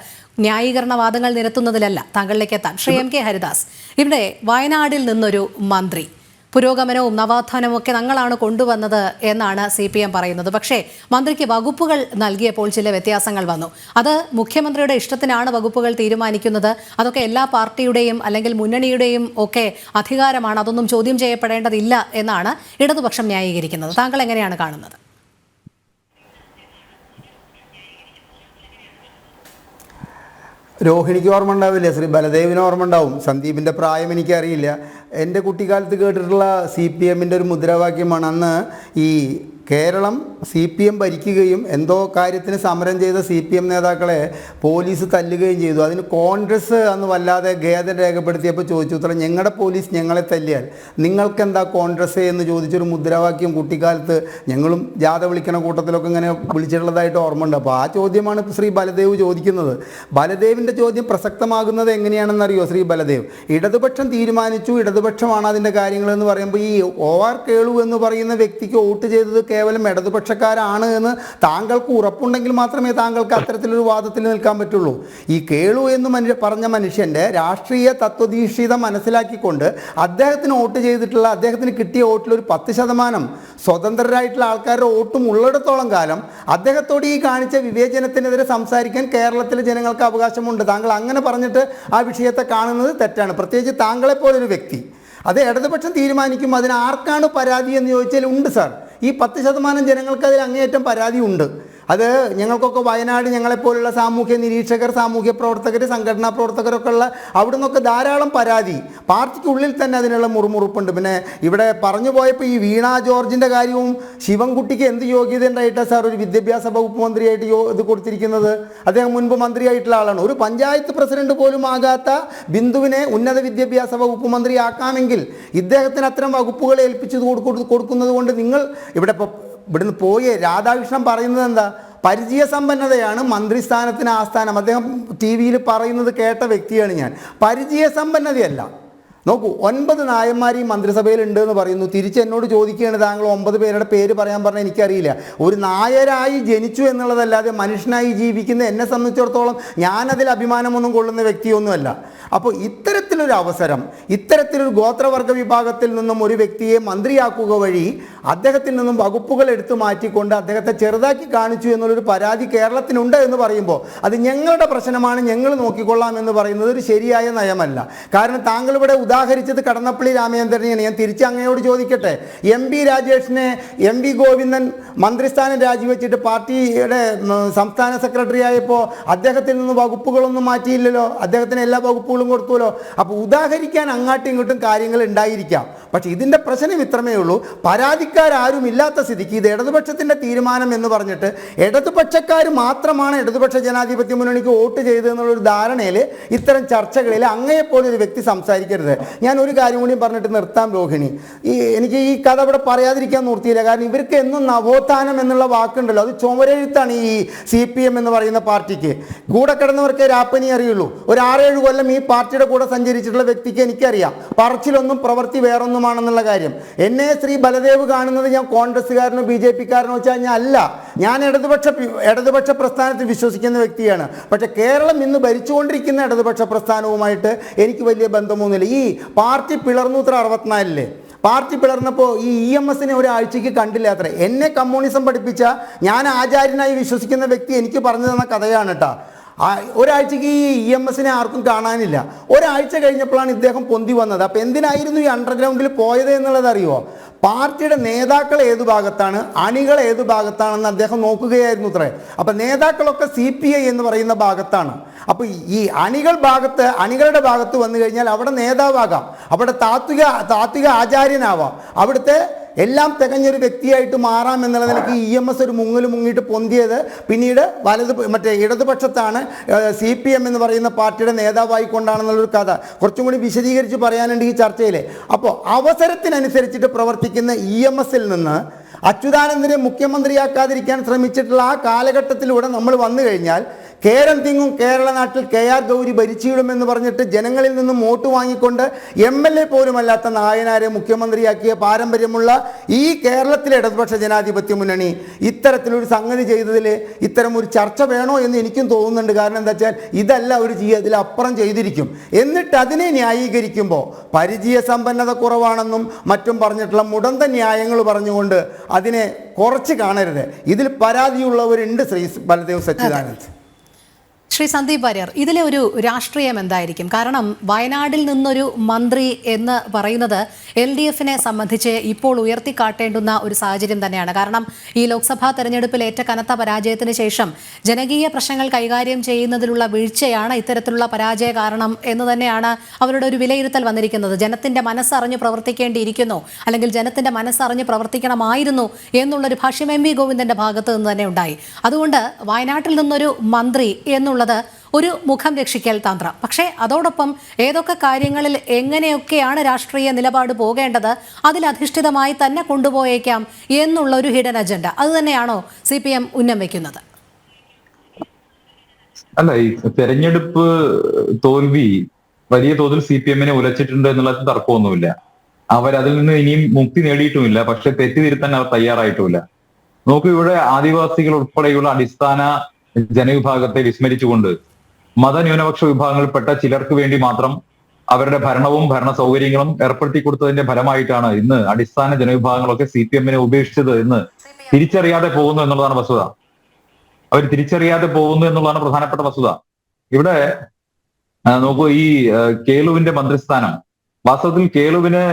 ന്യായീകരണവാദങ്ങൾ നിരത്തുന്നതിലല്ല താങ്കളിലേക്ക് എത്താം. ശ്രീ MK ഹരിദാസ്, ഇവിടെ വയനാടിൽ നിന്നൊരു മന്ത്രി പുരോഗമനവും നവോത്ഥാനവും ഒക്കെ ഞങ്ങളാണ് കൊണ്ടുവന്നത് എന്നാണ് CPM പറയുന്നത്. പക്ഷേ മന്ത്രിക്ക് വകുപ്പുകൾ നൽകിയപ്പോൾ ചില വ്യത്യാസങ്ങൾ വന്നു. അത് മുഖ്യമന്ത്രിയുടെ ഇഷ്ടത്തിനാണ് വകുപ്പുകൾ തീരുമാനിക്കുന്നത്. അതൊക്കെ എല്ലാ പാർട്ടിയുടെയും അല്ലെങ്കിൽ മുന്നണിയുടെയും ഒക്കെ അധികാരമാണ്. അതൊന്നും ചോദ്യം ചെയ്യപ്പെടേണ്ടതില്ല എന്നാണ് ഇടതുപക്ഷം ന്യായീകരിക്കുന്നത്. താങ്കൾ എങ്ങനെയാണ് കാണുന്നത്? രോഹിണിക്ക് ഓർമ്മ ഉണ്ടാവില്ല, ശ്രീ ബലദേവിന് ഓർമ്മ ഉണ്ടാവും. സന്ദീപിൻ്റെ പ്രായം എനിക്കറിയില്ല. എൻ്റെ കുട്ടിക്കാലത്ത് കേട്ടിട്ടുള്ള CPMൻ്റെ ഒരു മുദ്രാവാക്യമാണ് അന്ന് ഈ കേരളം CPM ഭരിക്കുകയും എന്തോ കാര്യത്തിന് സമരം ചെയ്ത CPM നേതാക്കളെ പോലീസ് തല്ലുകയും ചെയ്തു. അതിന് കോൺഗ്രസ് അന്ന് വല്ലാതെ ഖേദം രേഖപ്പെടുത്തിയപ്പോൾ ചോദിച്ചു, ഉത്തരം ഞങ്ങളുടെ പോലീസ് ഞങ്ങളെ തല്ലിയാൽ നിങ്ങൾക്കെന്താ കോൺഗ്രസ് എന്ന് ചോദിച്ചൊരു മുദ്രാവാക്യം കുട്ടിക്കാലത്ത് ഞങ്ങളും ജാഥ വിളിക്കണ കൂട്ടത്തിലൊക്കെ ഇങ്ങനെ വിളിച്ചിട്ടുള്ളതായിട്ട് ഓർമ്മയുണ്ട്. അപ്പോൾ ആ ചോദ്യമാണ് ശ്രീ ബലദേവ് ചോദിക്കുന്നത്. ബലദേവിൻ്റെ ചോദ്യം പ്രസക്തമാകുന്നത് എങ്ങനെയാണെന്നറിയോ ശ്രീ ബലദേവ്? ഇടതുപക്ഷം തീരുമാനിച്ചു, ഇടതുപക്ഷമാണ് അതിൻ്റെ കാര്യങ്ങളെന്ന് പറയുമ്പോൾ ഈ OR കേളു എന്ന് പറയുന്ന വ്യക്തിക്ക് വോട്ട് ചെയ്തത് കേവലം ഇടതുപക്ഷക്കാരാണ് എന്ന് താങ്കൾക്ക് ഉറപ്പുണ്ടെങ്കിൽ മാത്രമേ താങ്കൾക്ക് അത്തരത്തിലൊരു വാദത്തിൽ നിൽക്കാൻ പറ്റുള്ളൂ. ഈ കേളു എന്ന് പറഞ്ഞ മനുഷ്യൻ്റെ രാഷ്ട്രീയ തത്വദീക്ഷിതം മനസ്സിലാക്കിക്കൊണ്ട് അദ്ദേഹത്തിന് വോട്ട് ചെയ്തിട്ടുള്ള, അദ്ദേഹത്തിന് കിട്ടിയ വോട്ടിൽ ഒരു 10% സ്വതന്ത്രരായിട്ടുള്ള ആൾക്കാരുടെ വോട്ടും ഉള്ളിടത്തോളം കാലം അദ്ദേഹത്തോട് ഈ കാണിച്ച വിവേചനത്തിനെതിരെ സംസാരിക്കാൻ കേരളത്തിലെ ജനങ്ങൾക്ക് അവകാശമുണ്ട്. താങ്കൾ അങ്ങനെ പറഞ്ഞിട്ട് ആ വിഷയത്തെ കാണുന്നത് തെറ്റാണ്. പ്രത്യേകിച്ച് താങ്കളെപ്പോലൊരു വ്യക്തി അത് ഇടതുപക്ഷം തീരുമാനിക്കും. അതിന് ആർക്കാണ് പരാതി എന്ന് ചോദിച്ചാൽ ഉണ്ട് സാർ. ഈ 10% ജനങ്ങൾക്ക് അതിൽ അങ്ങേയറ്റം പരാതി ഉണ്ട്. അത് ഞങ്ങൾക്കൊക്കെ വയനാട് ഞങ്ങളെപ്പോലുള്ള സാമൂഹ്യ നിരീക്ഷകർ, സാമൂഹ്യ പ്രവർത്തകർ, സംഘടനാ പ്രവർത്തകരൊക്കെ ഉള്ള അവിടെ നിന്നൊക്കെ ധാരാളം പരാതി. പാർട്ടിക്കുള്ളിൽ തന്നെ അതിനുള്ള മുറുമുറുപ്പുണ്ട്. പിന്നെ ഇവിടെ പറഞ്ഞു പോയപ്പോൾ ഈ വീണ ജോർജിൻ്റെ കാര്യവും ശിവൻകുട്ടിക്ക് എന്ത് യോഗ്യത ഉണ്ടായിട്ടാണ് സാർ ഒരു വിദ്യാഭ്യാസ വകുപ്പ് മന്ത്രിയായിട്ട് ഇത് കൊടുത്തിരിക്കുന്നത്? അദ്ദേഹം മുൻപ് മന്ത്രിയായിട്ടുള്ള ആളാണ്. ഒരു പഞ്ചായത്ത് പ്രസിഡന്റ് പോലും ആകാത്ത ബിന്ദുവിനെ ഉന്നത വിദ്യാഭ്യാസ വകുപ്പ് മന്ത്രിയാക്കാമെങ്കിൽ ഇദ്ദേഹത്തിന് അത്തരം വകുപ്പുകൾ ഏൽപ്പിച്ചു കൊടുക്കുന്നത് കൊണ്ട് നിങ്ങൾ ഇവിടുന്ന് പോയേ രാധാകൃഷ്ണൻ പറയുന്നത് എന്താ? പരിചയസമ്പന്നതയാണ് മന്ത്രിസ്ഥാനത്തിന് ആസ്ഥാനം. അദ്ദേഹം TV പറയുന്നത് കേട്ട വ്യക്തിയാണ് ഞാൻ. പരിചയസമ്പന്നതയല്ല. നോക്കൂ, 9 നായന്മാർ ഈ മന്ത്രിസഭയിൽ ഉണ്ട് എന്ന് പറയുന്നു. തിരിച്ച് എന്നോട് ചോദിക്കുകയാണ് താങ്കൾ 9 പേരുടെ പേര് പറയാൻ പറഞ്ഞാൽ എനിക്കറിയില്ല. ഒരു നായരായി ജനിച്ചു എന്നുള്ളതല്ലാതെ മനുഷ്യനായി ജീവിക്കുന്ന എന്നെ സംബന്ധിച്ചിടത്തോളം ഞാനതിൽ അഭിമാനമൊന്നും കൊള്ളുന്ന വ്യക്തിയൊന്നുമല്ല. അപ്പോൾ ഇത്തരത്തിലൊരു അവസരം, ഇത്തരത്തിലൊരു ഗോത്രവർഗ വിഭാഗത്തിൽ നിന്നും ഒരു വ്യക്തിയെ മന്ത്രിയാക്കുക വഴി അദ്ദേഹത്തിൽ നിന്നും വകുപ്പുകൾ എടുത്തു മാറ്റിക്കൊണ്ട് അദ്ദേഹത്തെ ചെറുതാക്കി കാണിച്ചു എന്നുള്ളൊരു പരാതി കേരളത്തിനുണ്ട് എന്ന് പറയുമ്പോൾ അത് ഞങ്ങളുടെ പ്രശ്നമാണ്, ഞങ്ങൾ നോക്കിക്കൊള്ളാം എന്ന് പറയുന്നത് ഒരു ശരിയായ നയമല്ല. കാരണം താങ്കൾ ഇവിടെ ഉദാഹരിച്ചത് കടന്നപ്പള്ളി രാമചന്ദ്രനെയാണ്. ഞാൻ തിരിച്ച് അങ്ങയോട് ചോദിക്കട്ടെ, MP രാജേഷിനെ MP ഗോവിന്ദൻ മന്ത്രിസ്ഥാനം രാജിവെച്ചിട്ട് പാർട്ടിയുടെ സംസ്ഥാന സെക്രട്ടറി ആയപ്പോൾ അദ്ദേഹത്തിൽ നിന്ന് വകുപ്പുകളൊന്നും മാറ്റിയില്ലല്ലോ, അദ്ദേഹത്തിന് എല്ലാ വകുപ്പുകളും കൊടുത്തുല്ലോ. അപ്പോൾ ഉദാഹരിക്കാൻ അങ്ങാട്ടും ഇങ്ങോട്ടും കാര്യങ്ങൾ ഉണ്ടായിരിക്കാം. പക്ഷെ ഇതിൻ്റെ പ്രശ്നം ഇത്രമേ ഉള്ളൂ, പരാതിക്കാരും ഇല്ലാത്ത സ്ഥിതിക്ക് ഇത് ഇടതുപക്ഷത്തിൻ്റെ തീരുമാനം എന്ന് പറഞ്ഞിട്ട് ഇടതുപക്ഷക്കാർ മാത്രമാണ് ഇടതുപക്ഷ ജനാധിപത്യ മുന്നണിക്ക് വോട്ട് ചെയ്തതെന്നുള്ളൊരു ധാരണയിൽ ഇത്തരം ചർച്ചകളിൽ അങ്ങയെപ്പോലെ ഒരു വ്യക്തി സംസാരിക്കരുത്. ഞാൻ ഒരു കാര്യം കൂടി പറഞ്ഞിട്ട് നിർത്താം രോഹിണി. എനിക്ക് ഈ കഥ ഇവിടെ പറയാതിരിക്കാൻ നിർത്തിയില്ല. കാരണം ഇവർക്ക് എന്നും നവോത്ഥാനം എന്നുള്ള വാക്കുണ്ടല്ലോ, അത് ചുമരെഴുത്താണ് ഈ CPM എന്ന് പറയുന്ന പാർട്ടിക്ക്. കൂടെ കിടന്നവർക്ക് രാപ്പനി അറിയുള്ളൂ. ഒരു 6-7 കൊല്ലം ഈ പാർട്ടിയുടെ കൂടെ സഞ്ചരിച്ചിട്ടുള്ള വ്യക്തിക്ക് എനിക്കറിയാം പറച്ചിലൊന്നും പ്രവൃത്തി വേറൊന്നുമാണെന്നുള്ള കാര്യം. എന്നെ ശ്രീ ബലദേവ് കാണുന്നത് ഞാൻ കോൺഗ്രസ്സുകാരനോ BJP-കാരനോ വെച്ചാൽ ഞാൻ അല്ല. ഞാൻ ഇടതുപക്ഷ പ്രസ്ഥാനത്തിൽ വിശ്വസിക്കുന്ന വ്യക്തിയാണ്. പക്ഷെ കേരളം ഇന്ന് ഭരിച്ചുകൊണ്ടിരിക്കുന്ന ഇടതുപക്ഷ പ്രസ്ഥാനവുമായിട്ട് എനിക്ക് വലിയ ബന്ധമൊന്നുമില്ല. ഈ പാർട്ടി പിളർന്നു 64-ലെ പാർട്ടി പിളർന്നപ്പോൾ ഈ EMSനെ ഒരാഴ്ചയ്ക്ക് കണ്ടില്ല അത്ര. എന്നെ കമ്മ്യൂണിസം പഠിപ്പിച്ച, ഞാൻ ആചാര്യനായി വിശ്വസിക്കുന്ന വ്യക്തി എനിക്ക് പറഞ്ഞു തന്ന കഥയാണ് കേട്ടോ. ഒരാഴ്ചയ്ക്ക് ഈ EMSനെ ആർക്കും കാണാനില്ല. ഒരാഴ്ച കഴിഞ്ഞപ്പോഴാണ് ഇദ്ദേഹം പൊന്തി വന്നത്. അപ്പോൾ എന്തിനായിരുന്നു ഈ അണ്ടർഗ്രൗണ്ടിൽ പോയത് എന്നുള്ളത് അറിയുമോ? പാർട്ടിയുടെ നേതാക്കൾ ഏതു ഭാഗത്താണ്, അണികൾ ഏതു ഭാഗത്താണെന്ന് അദ്ദേഹം നോക്കുകയായിരുന്നു അത്രേ. അപ്പം നേതാക്കളൊക്കെ CPI എന്ന് പറയുന്ന ഭാഗത്താണ്. അപ്പോൾ ഈ അണികളുടെ ഭാഗത്ത് വന്നു കഴിഞ്ഞാൽ അവിടെ നേതാവാകാം, അവിടെ താത്വിക ആചാര്യനാവാം, അവിടുത്തെ എല്ലാം തികഞ്ഞൊരു വ്യക്തിയായിട്ട് മാറാം എന്നുള്ള നിലയ്ക്ക് EMS ഒരു മുങ്ങിയിട്ട് പൊന്തിയത് പിന്നീട് ഇടതുപക്ഷത്താണ് CPM എന്ന് പറയുന്ന പാർട്ടിയുടെ നേതാവായിക്കൊണ്ടാണെന്നുള്ളൊരു കഥ കുറച്ചും കൂടി വിശദീകരിച്ച് പറയാനുണ്ട് ഈ ചർച്ചയിൽ. അപ്പോൾ അവസരത്തിനനുസരിച്ചിട്ട് പ്രവർത്തിക്കുന്ന EMSൽ നിന്ന് അച്യുതാനന്ദനെ മുഖ്യമന്ത്രിയാക്കാതിരിക്കാൻ ശ്രമിച്ചിട്ടുള്ള ആ കാലഘട്ടത്തിലൂടെ നമ്മൾ വന്നു കഴിഞ്ഞാൽ കേരം തിങ്ങും കേരള നാട്ടിൽ KR ഗൗരി ഭരിച്ചിടുമെന്ന് പറഞ്ഞിട്ട് ജനങ്ങളിൽ നിന്നും വോട്ട് വാങ്ങിക്കൊണ്ട് MLA പോലുമല്ലാത്ത നായനാരെ മുഖ്യമന്ത്രിയാക്കിയ പാരമ്പര്യമുള്ള ഈ കേരളത്തിലെ ഇടതുപക്ഷ ജനാധിപത്യ മുന്നണി ഇത്തരത്തിലൊരു സംഗതി ചെയ്തതിൽ ഇത്തരം ഒരു ചർച്ച വേണോ എന്ന് എനിക്കും തോന്നുന്നുണ്ട്. കാരണം എന്താ വെച്ചാൽ ഇതല്ല അവർ ചെയ്യുക, ഇതിലപ്പുറം ചെയ്തിരിക്കും. എന്നിട്ട് അതിനെ ന്യായീകരിക്കുമ്പോൾ പരിചയ സമ്പന്നത കുറവാണെന്നും മറ്റും പറഞ്ഞിട്ടുള്ള മുടന്ത ന്യായങ്ങൾ പറഞ്ഞുകൊണ്ട് അതിനെ കുറച്ച് കാണരുത്. ഇതിൽ പരാതിയുള്ളവരുണ്ട്. ശ്രീ ബലദേവ് സച്ചിദാനന്ദ്. ശ്രീ സന്ദീപ് വാര്യർ, ഇതിലെ ഒരു രാഷ്ട്രീയം എന്തായിരിക്കും? കാരണം വയനാട്ടിൽ നിന്നൊരു മന്ത്രി എന്ന് പറയുന്നത് LDFനെ സംബന്ധിച്ച് ഇപ്പോൾ ഉയർത്തിക്കാട്ടേണ്ടുന്ന ഒരു സാഹചര്യം തന്നെയാണ്. കാരണം ഈ ലോക്സഭാ തെരഞ്ഞെടുപ്പിൽ ഏറ്റ കനത്ത പരാജയത്തിന് ശേഷം ജനകീയ പ്രശ്നങ്ങൾ കൈകാര്യം ചെയ്യുന്നതിലുള്ള വീഴ്ചയാണ് ഇത്തരത്തിലുള്ള പരാജയ കാരണം എന്ന് തന്നെയാണ് അവരുടെ ഒരു വിലയിരുത്തൽ വന്നിരിക്കുന്നത്. ജനത്തിന്റെ മനസ്സറിഞ്ഞ് പ്രവർത്തിക്കേണ്ടിയിരിക്കുന്നു, അല്ലെങ്കിൽ ജനത്തിന്റെ മനസ്സറിഞ്ഞ് പ്രവർത്തിക്കണമായിരുന്നു എന്നുള്ളൊരു ഭാഷ്യം MV ഗോവിന്ദന്റെ ഭാഗത്ത് നിന്ന് തന്നെ ഉണ്ടായി. അതുകൊണ്ട് വയനാട്ടിൽ നിന്നൊരു മന്ത്രി എന്നുള്ള ഒരു മുഖം രക്ഷിക്കൽ തന്ത്രം. പക്ഷേ അതോടൊപ്പം ഏതൊക്കെ കാര്യങ്ങളിൽ എങ്ങനെയൊക്കെയാണ് രാഷ്ട്രീയ നിലപാട് പോകേണ്ടത് അതിലധിഷ്ഠിതമായി തന്നെ കൊണ്ടുപോയേക്കാം എന്നുള്ള ഒരു ഹിഡൻ അജണ്ട അത് തന്നെയാണോ CPM ഉന്നം വയ്ക്കുന്നത്? അല്ല, ഈ തെരഞ്ഞെടുപ്പ് തോൽവി വലിയ തോതിൽ CPMനെ ഉലച്ചിട്ടുണ്ട് എന്നുള്ളത് തർക്കമൊന്നുമില്ല. അവരതിൽ നിന്ന് ഇനിയും മുക്തി നേടിയിട്ടുമില്ല. പക്ഷെ തെറ്റിതിരുത്താൻ അവർ തയ്യാറായിട്ടുമില്ല. നോക്കൂ, ഇവിടെ ആദിവാസികൾ ഉൾപ്പെടെയുള്ള അടിസ്ഥാന ജനവിഭാഗത്തെ വിസ്മരിച്ചുകൊണ്ട് മതന്യൂനപക്ഷ വിഭാഗങ്ങളിൽപ്പെട്ട ചിലർക്ക് വേണ്ടി മാത്രം അവരുടെ ഭരണവും ഭരണ സൗകര്യങ്ങളും ഏർപ്പെടുത്തി കൊടുത്തതിന്റെ ഫലമായിട്ടാണ് ഇന്ന് അടിസ്ഥാന ജനവിഭാഗങ്ങളൊക്കെ CPMനെ ഉപേക്ഷിച്ചത് എന്ന് തിരിച്ചറിയാതെ പോകുന്നു എന്നുള്ളതാണ് വസ്തുത. അവർ തിരിച്ചറിയാതെ പോകുന്നു എന്നുള്ളതാണ് പ്രധാനപ്പെട്ട വസ്തുത. ഇവിടെ നോക്കൂ, ഈ കേളുവിന്റെ മന്ത്രിസ്ഥാനം, വാസ്തവത്തിൽ കേളുവിന്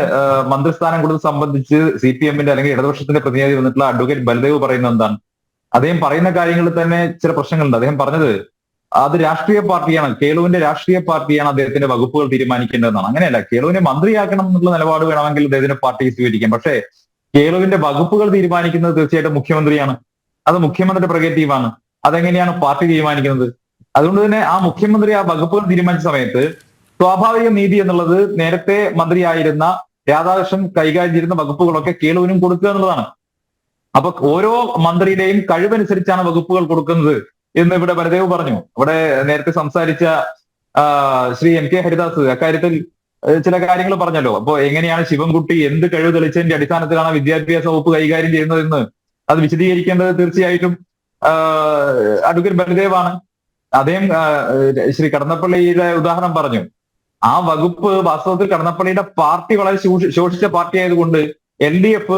മന്ത്രിസ്ഥാനം കൊടുത്ത് സംബന്ധിച്ച് CPMന്റെ അല്ലെങ്കിൽ ഇടതുപക്ഷത്തിന്റെ പ്രതിനിധി വന്നിട്ടുള്ള അഡ്വക്കേറ്റ് ബലദേവ് പറയുന്നത് എന്താണ്? അദ്ദേഹം പറയുന്ന കാര്യങ്ങളിൽ തന്നെ ചില പ്രശ്നങ്ങളുണ്ട്. അദ്ദേഹം പറഞ്ഞത് അത് രാഷ്ട്രീയ പാർട്ടിയാണ്, കേളുവിന്റെ രാഷ്ട്രീയ പാർട്ടിയാണ് അദ്ദേഹത്തിന്റെ വകുപ്പുകൾ തീരുമാനിക്കേണ്ടതെന്നാണ്. അങ്ങനെയല്ല, കേളുവിനെ മന്ത്രിയാക്കണം എന്നുള്ള നിലപാട് വേണമെങ്കിൽ അദ്ദേഹത്തിന്റെ പാർട്ടിക്ക് സ്വീകരിക്കാം. പക്ഷേ കേളുവിന്റെ വകുപ്പുകൾ തീരുമാനിക്കുന്നത് തീർച്ചയായിട്ടും മുഖ്യമന്ത്രിയാണ്. അത് മുഖ്യമന്ത്രിയുടെ പ്രൊഗേറ്റീവാണ്. അതെങ്ങനെയാണ് പാർട്ടി തീരുമാനിക്കുന്നത്? അതുകൊണ്ട് തന്നെ ആ മുഖ്യമന്ത്രി ആ വകുപ്പുകൾ തീരുമാനിച്ച സമയത്ത് സ്വാഭാവിക നീതി എന്നുള്ളത് നേരത്തെ മന്ത്രിയായിരുന്ന രാധാകൃഷ്ണൻ കൈകാര്യം ചെയ്യുന്ന വകുപ്പുകളൊക്കെ കേളുവിനും കൊടുക്കുക എന്നുള്ളതാണ്. അപ്പൊ ഓരോ മന്ത്രിയുടെയും കഴിവനുസരിച്ചാണ് വകുപ്പുകൾ കൊടുക്കുന്നത് എന്ന് ഇവിടെ ബലദേവ് പറഞ്ഞു. ഇവിടെ നേരത്തെ സംസാരിച്ച ശ്രീ MK ഹരിദാസ് അക്കാര്യത്തിൽ ചില കാര്യങ്ങൾ പറഞ്ഞല്ലോ. അപ്പോ എങ്ങനെയാണ് ശിവൻകുട്ടി എന്ത് കഴിവ് തെളിച്ചതിന്റെ അടിസ്ഥാനത്തിലാണ് വിദ്യാഭ്യാസ വകുപ്പ് കൈകാര്യം ചെയ്യുന്നതെന്ന് അത് വിശദീകരിക്കേണ്ടത് തീർച്ചയായിട്ടും അഡ്വക്കേറ്റ് ബലദേവാണ്. അദ്ദേഹം ശ്രീ കടന്നപ്പള്ളിയുടെ ഉദാഹരണം പറഞ്ഞു. ആ വകുപ്പ് വാസ്തവത്തിൽ കടന്നപ്പള്ളിയുടെ പാർട്ടി വളരെ ശോഷിച്ച പാർട്ടി ആയതുകൊണ്ട് LDF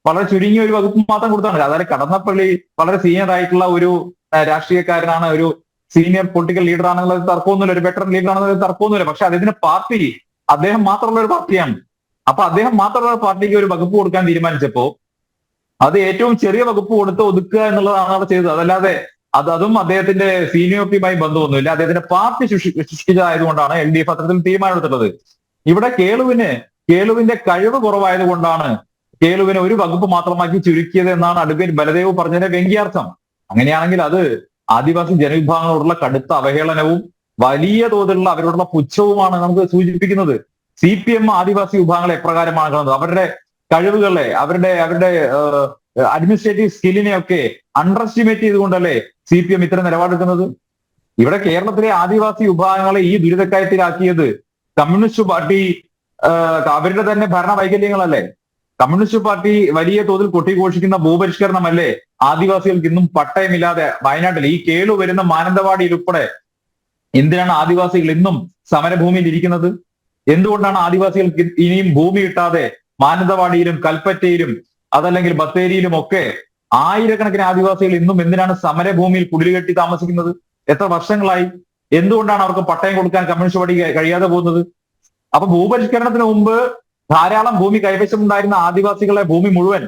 വളരെ ചുരുങ്ങിയ ഒരു വകുപ്പ് മാത്രം കൊടുത്താണ്. അതായത് കടന്നപ്പള്ളി വളരെ സീനിയർ ആയിട്ടുള്ള ഒരു രാഷ്ട്രീയക്കാരനാണ്, ഒരു സീനിയർ പൊളിറ്റിക്കൽ ലീഡർ ആണെന്നുള്ളത് തർക്കമൊന്നുമില്ല, ഒരു വെറ്ററൻ ലീഡർ ആണെന്നുള്ളത് തർക്കമൊന്നുമില്ല. പക്ഷെ അദ്ദേഹത്തിന്റെ പാർട്ടി അദ്ദേഹം മാത്രമുള്ള ഒരു പാർട്ടിയാണ്. അപ്പൊ അദ്ദേഹം മാത്രമുള്ള പാർട്ടിക്ക് ഒരു വകുപ്പ് കൊടുക്കാൻ തീരുമാനിച്ചപ്പോ അത് ഏറ്റവും ചെറിയ വകുപ്പ് കൊടുത്ത് ഒതുക്കുക എന്നുള്ളതാണ് അവിടെ ചെയ്തത്. അതല്ലാതെ അതും അദ്ദേഹത്തിന്റെ സീനിയോറിറ്റിയുമായി ബന്ധമൊന്നുമില്ല. അദ്ദേഹത്തിന്റെ പാർട്ടി സൃഷ്ടിച്ചതായതുകൊണ്ടാണ് LDF അത്തരത്തിൽ തീരുമാനമെടുത്തിട്ടുള്ളത്. ഇവിടെ കേളുവിന്റെ കഴിവ് കുറവായതുകൊണ്ടാണ് കേളുവിനെ ഒരു വകുപ്പ് മാത്രമാക്കി ചുരുക്കിയത് എന്നാണ് അഡ്വക്കേറ്റ് ബലദേവ് പറഞ്ഞതിന്റെ വ്യംഗ്യാർത്ഥം. അങ്ങനെയാണെങ്കിൽ അത് ആദിവാസി ജനവിഭാഗങ്ങളോടുള്ള കടുത്ത അവഹേളനവും വലിയ തോതിലുള്ള അവരോടുള്ള പുച്ഛവുമാണ് നമുക്ക് സൂചിപ്പിക്കുന്നത്. CPM ആദിവാസി വിഭാഗങ്ങളെ എപ്രകാരമാണ് കാണുന്നത്? അവരുടെ കഴിവുകളെ, അവരുടെ അഡ്മിനിസ്ട്രേറ്റീവ് സ്കില്ലിനെയൊക്കെ അണ്ടർ എസ്റ്റിമേറ്റ് ചെയ്തുകൊണ്ടല്ലേ CPM ഇത്തരം നിലപാടെടുക്കുന്നത്? ഇവിടെ കേരളത്തിലെ ആദിവാസി വിഭാഗങ്ങളെ ഈ ദുരിതക്കയത്തിലാക്കിയത് കമ്മ്യൂണിസ്റ്റ് പാർട്ടി അവരുടെ തന്നെ ഭരണ വൈകല്യങ്ങളല്ലേ? കമ്മ്യൂണിസ്റ്റ് പാർട്ടി വലിയ തോതിൽ കൊട്ടിഘോഷിക്കുന്ന ഭൂപരിഷ്കരണമല്ലേ ആദിവാസികൾക്ക് ഇന്നും പട്ടയമില്ലാതെ വയനാട്ടിൽ ഈ കേളു വരുന്ന മാനന്തവാടിയിൽ ഉൾപ്പെടെ എന്തിനാണ് ആദിവാസികൾ ഇന്നും സമരഭൂമിയിൽ ഇരിക്കുന്നത്? എന്തുകൊണ്ടാണ് ആദിവാസികൾക്ക് ഇനിയും ഭൂമി കിട്ടാതെ മാനന്തവാടിയിലും കൽപ്പറ്റയിലും അതല്ലെങ്കിൽ ബത്തേരിയിലും ഒക്കെ ആയിരക്കണക്കിന് ആദിവാസികൾ ഇന്നും എന്തിനാണ് സമരഭൂമിയിൽ കുടിലുകെട്ടി താമസിക്കുന്നത്? എത്ര വർഷങ്ങളായി? എന്തുകൊണ്ടാണ് അവർക്ക് പട്ടയം കൊടുക്കാൻ കമ്മ്യൂണിസ്റ്റ് പാർട്ടി കഴിയാതെ പോകുന്നത്? അപ്പൊ ഭൂപരിഷ്കരണത്തിന് മുമ്പ് ധാരാളം ഭൂമി കൈവശം ഉണ്ടായിരുന്ന ആദിവാസികളെ ഭൂമി മുഴുവൻ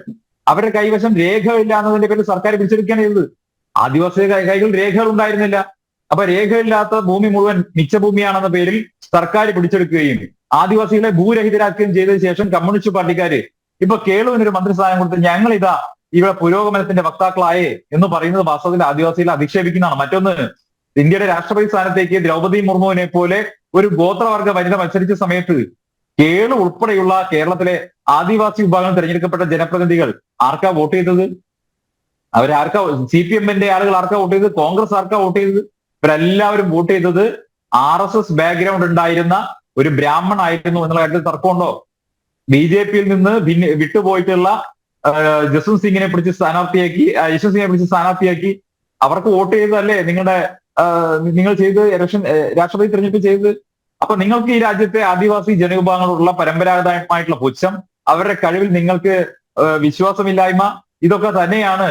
അവരുടെ കൈവശം രേഖയില്ല എന്നതിന്റെ പേരിൽ സർക്കാർ പിടിച്ചെടുക്കുകയാണ് ചെയ്തത്. ആദിവാസികളുടെ കൈകളിൽ രേഖകൾ ഉണ്ടായിരുന്നില്ല. അപ്പൊ രേഖയില്ലാത്ത ഭൂമി മുഴുവൻ മിച്ചഭൂമിയാണെന്ന പേരിൽ സർക്കാർ പിടിച്ചെടുക്കുകയും ആദിവാസികളെ ഭൂരഹിതരാക്കുകയും ചെയ്തതിനു ശേഷം കമ്മ്യൂണിസ്റ്റ് പാർട്ടിക്കാര് ഇപ്പൊ കേളുവിനൊരു മന്ത്രിസ്ഥാനം കൊടുത്ത് ഞങ്ങൾ ഇതാ ഇവിടെ പുരോഗമനത്തിന്റെ വക്താക്കളായേ എന്ന് പറയുന്നത് വാസ്തവത്തിൽ ആദിവാസികളെ അധിക്ഷേപിക്കുന്നതാണ്. മറ്റൊന്ന്, ഇന്ത്യയുടെ രാഷ്ട്രപതി സ്ഥാനത്തേക്ക് ദ്രൗപദി മുർമുവിനെ പോലെ ഒരു ഗോത്രവർഗ വനിത മത്സരിച്ച സമയത്ത് കേളു ഉൾപ്പെടെയുള്ള കേരളത്തിലെ ആദിവാസി വിഭാഗം തിരഞ്ഞെടുക്കപ്പെട്ട ജനപ്രതിനിധികൾ ആർക്കാ വോട്ട് ചെയ്തത്? CPMന്റെ ആളുകൾ ആർക്കാ വോട്ട് ചെയ്തത്? കോൺഗ്രസ് ആർക്കാ വോട്ട് ചെയ്തത്? ഇവരെല്ലാവരും വോട്ട് ചെയ്തത് RSS ബാക്ക്ഗ്രൗണ്ട് ഉണ്ടായിരുന്ന ഒരു ബ്രാഹ്മണായിരുന്നു എന്നുള്ള കാര്യത്തിൽ തർക്കമുണ്ടോ? BJP-യിൽ നിന്ന് വിട്ടുപോയിട്ടുള്ള ജസ്വന്ത് സിംഗിനെ പിടിച്ച് സ്ഥാനാർത്ഥിയാക്കി, യശ്വന്ത് സിംഗിനെ പിടിച്ച് സ്ഥാനാർത്ഥിയാക്കി അവർക്ക് വോട്ട് ചെയ്തതല്ലേ നിങ്ങൾ ചെയ്ത് രാഷ്ട്രപതി തെരഞ്ഞെടുപ്പ് ചെയ്ത്? അപ്പൊ നിങ്ങൾക്ക് ഈ രാജ്യത്തെ ആദിവാസി ജനവിഭാഗങ്ങളോടുള്ള പരമ്പരാഗതമായിട്ടുള്ള പുച്ഛം, അവരുടെ കഴിവിൽ നിങ്ങൾക്ക് വിശ്വാസമില്ലായ്മ, ഇതൊക്കെ തന്നെയാണ്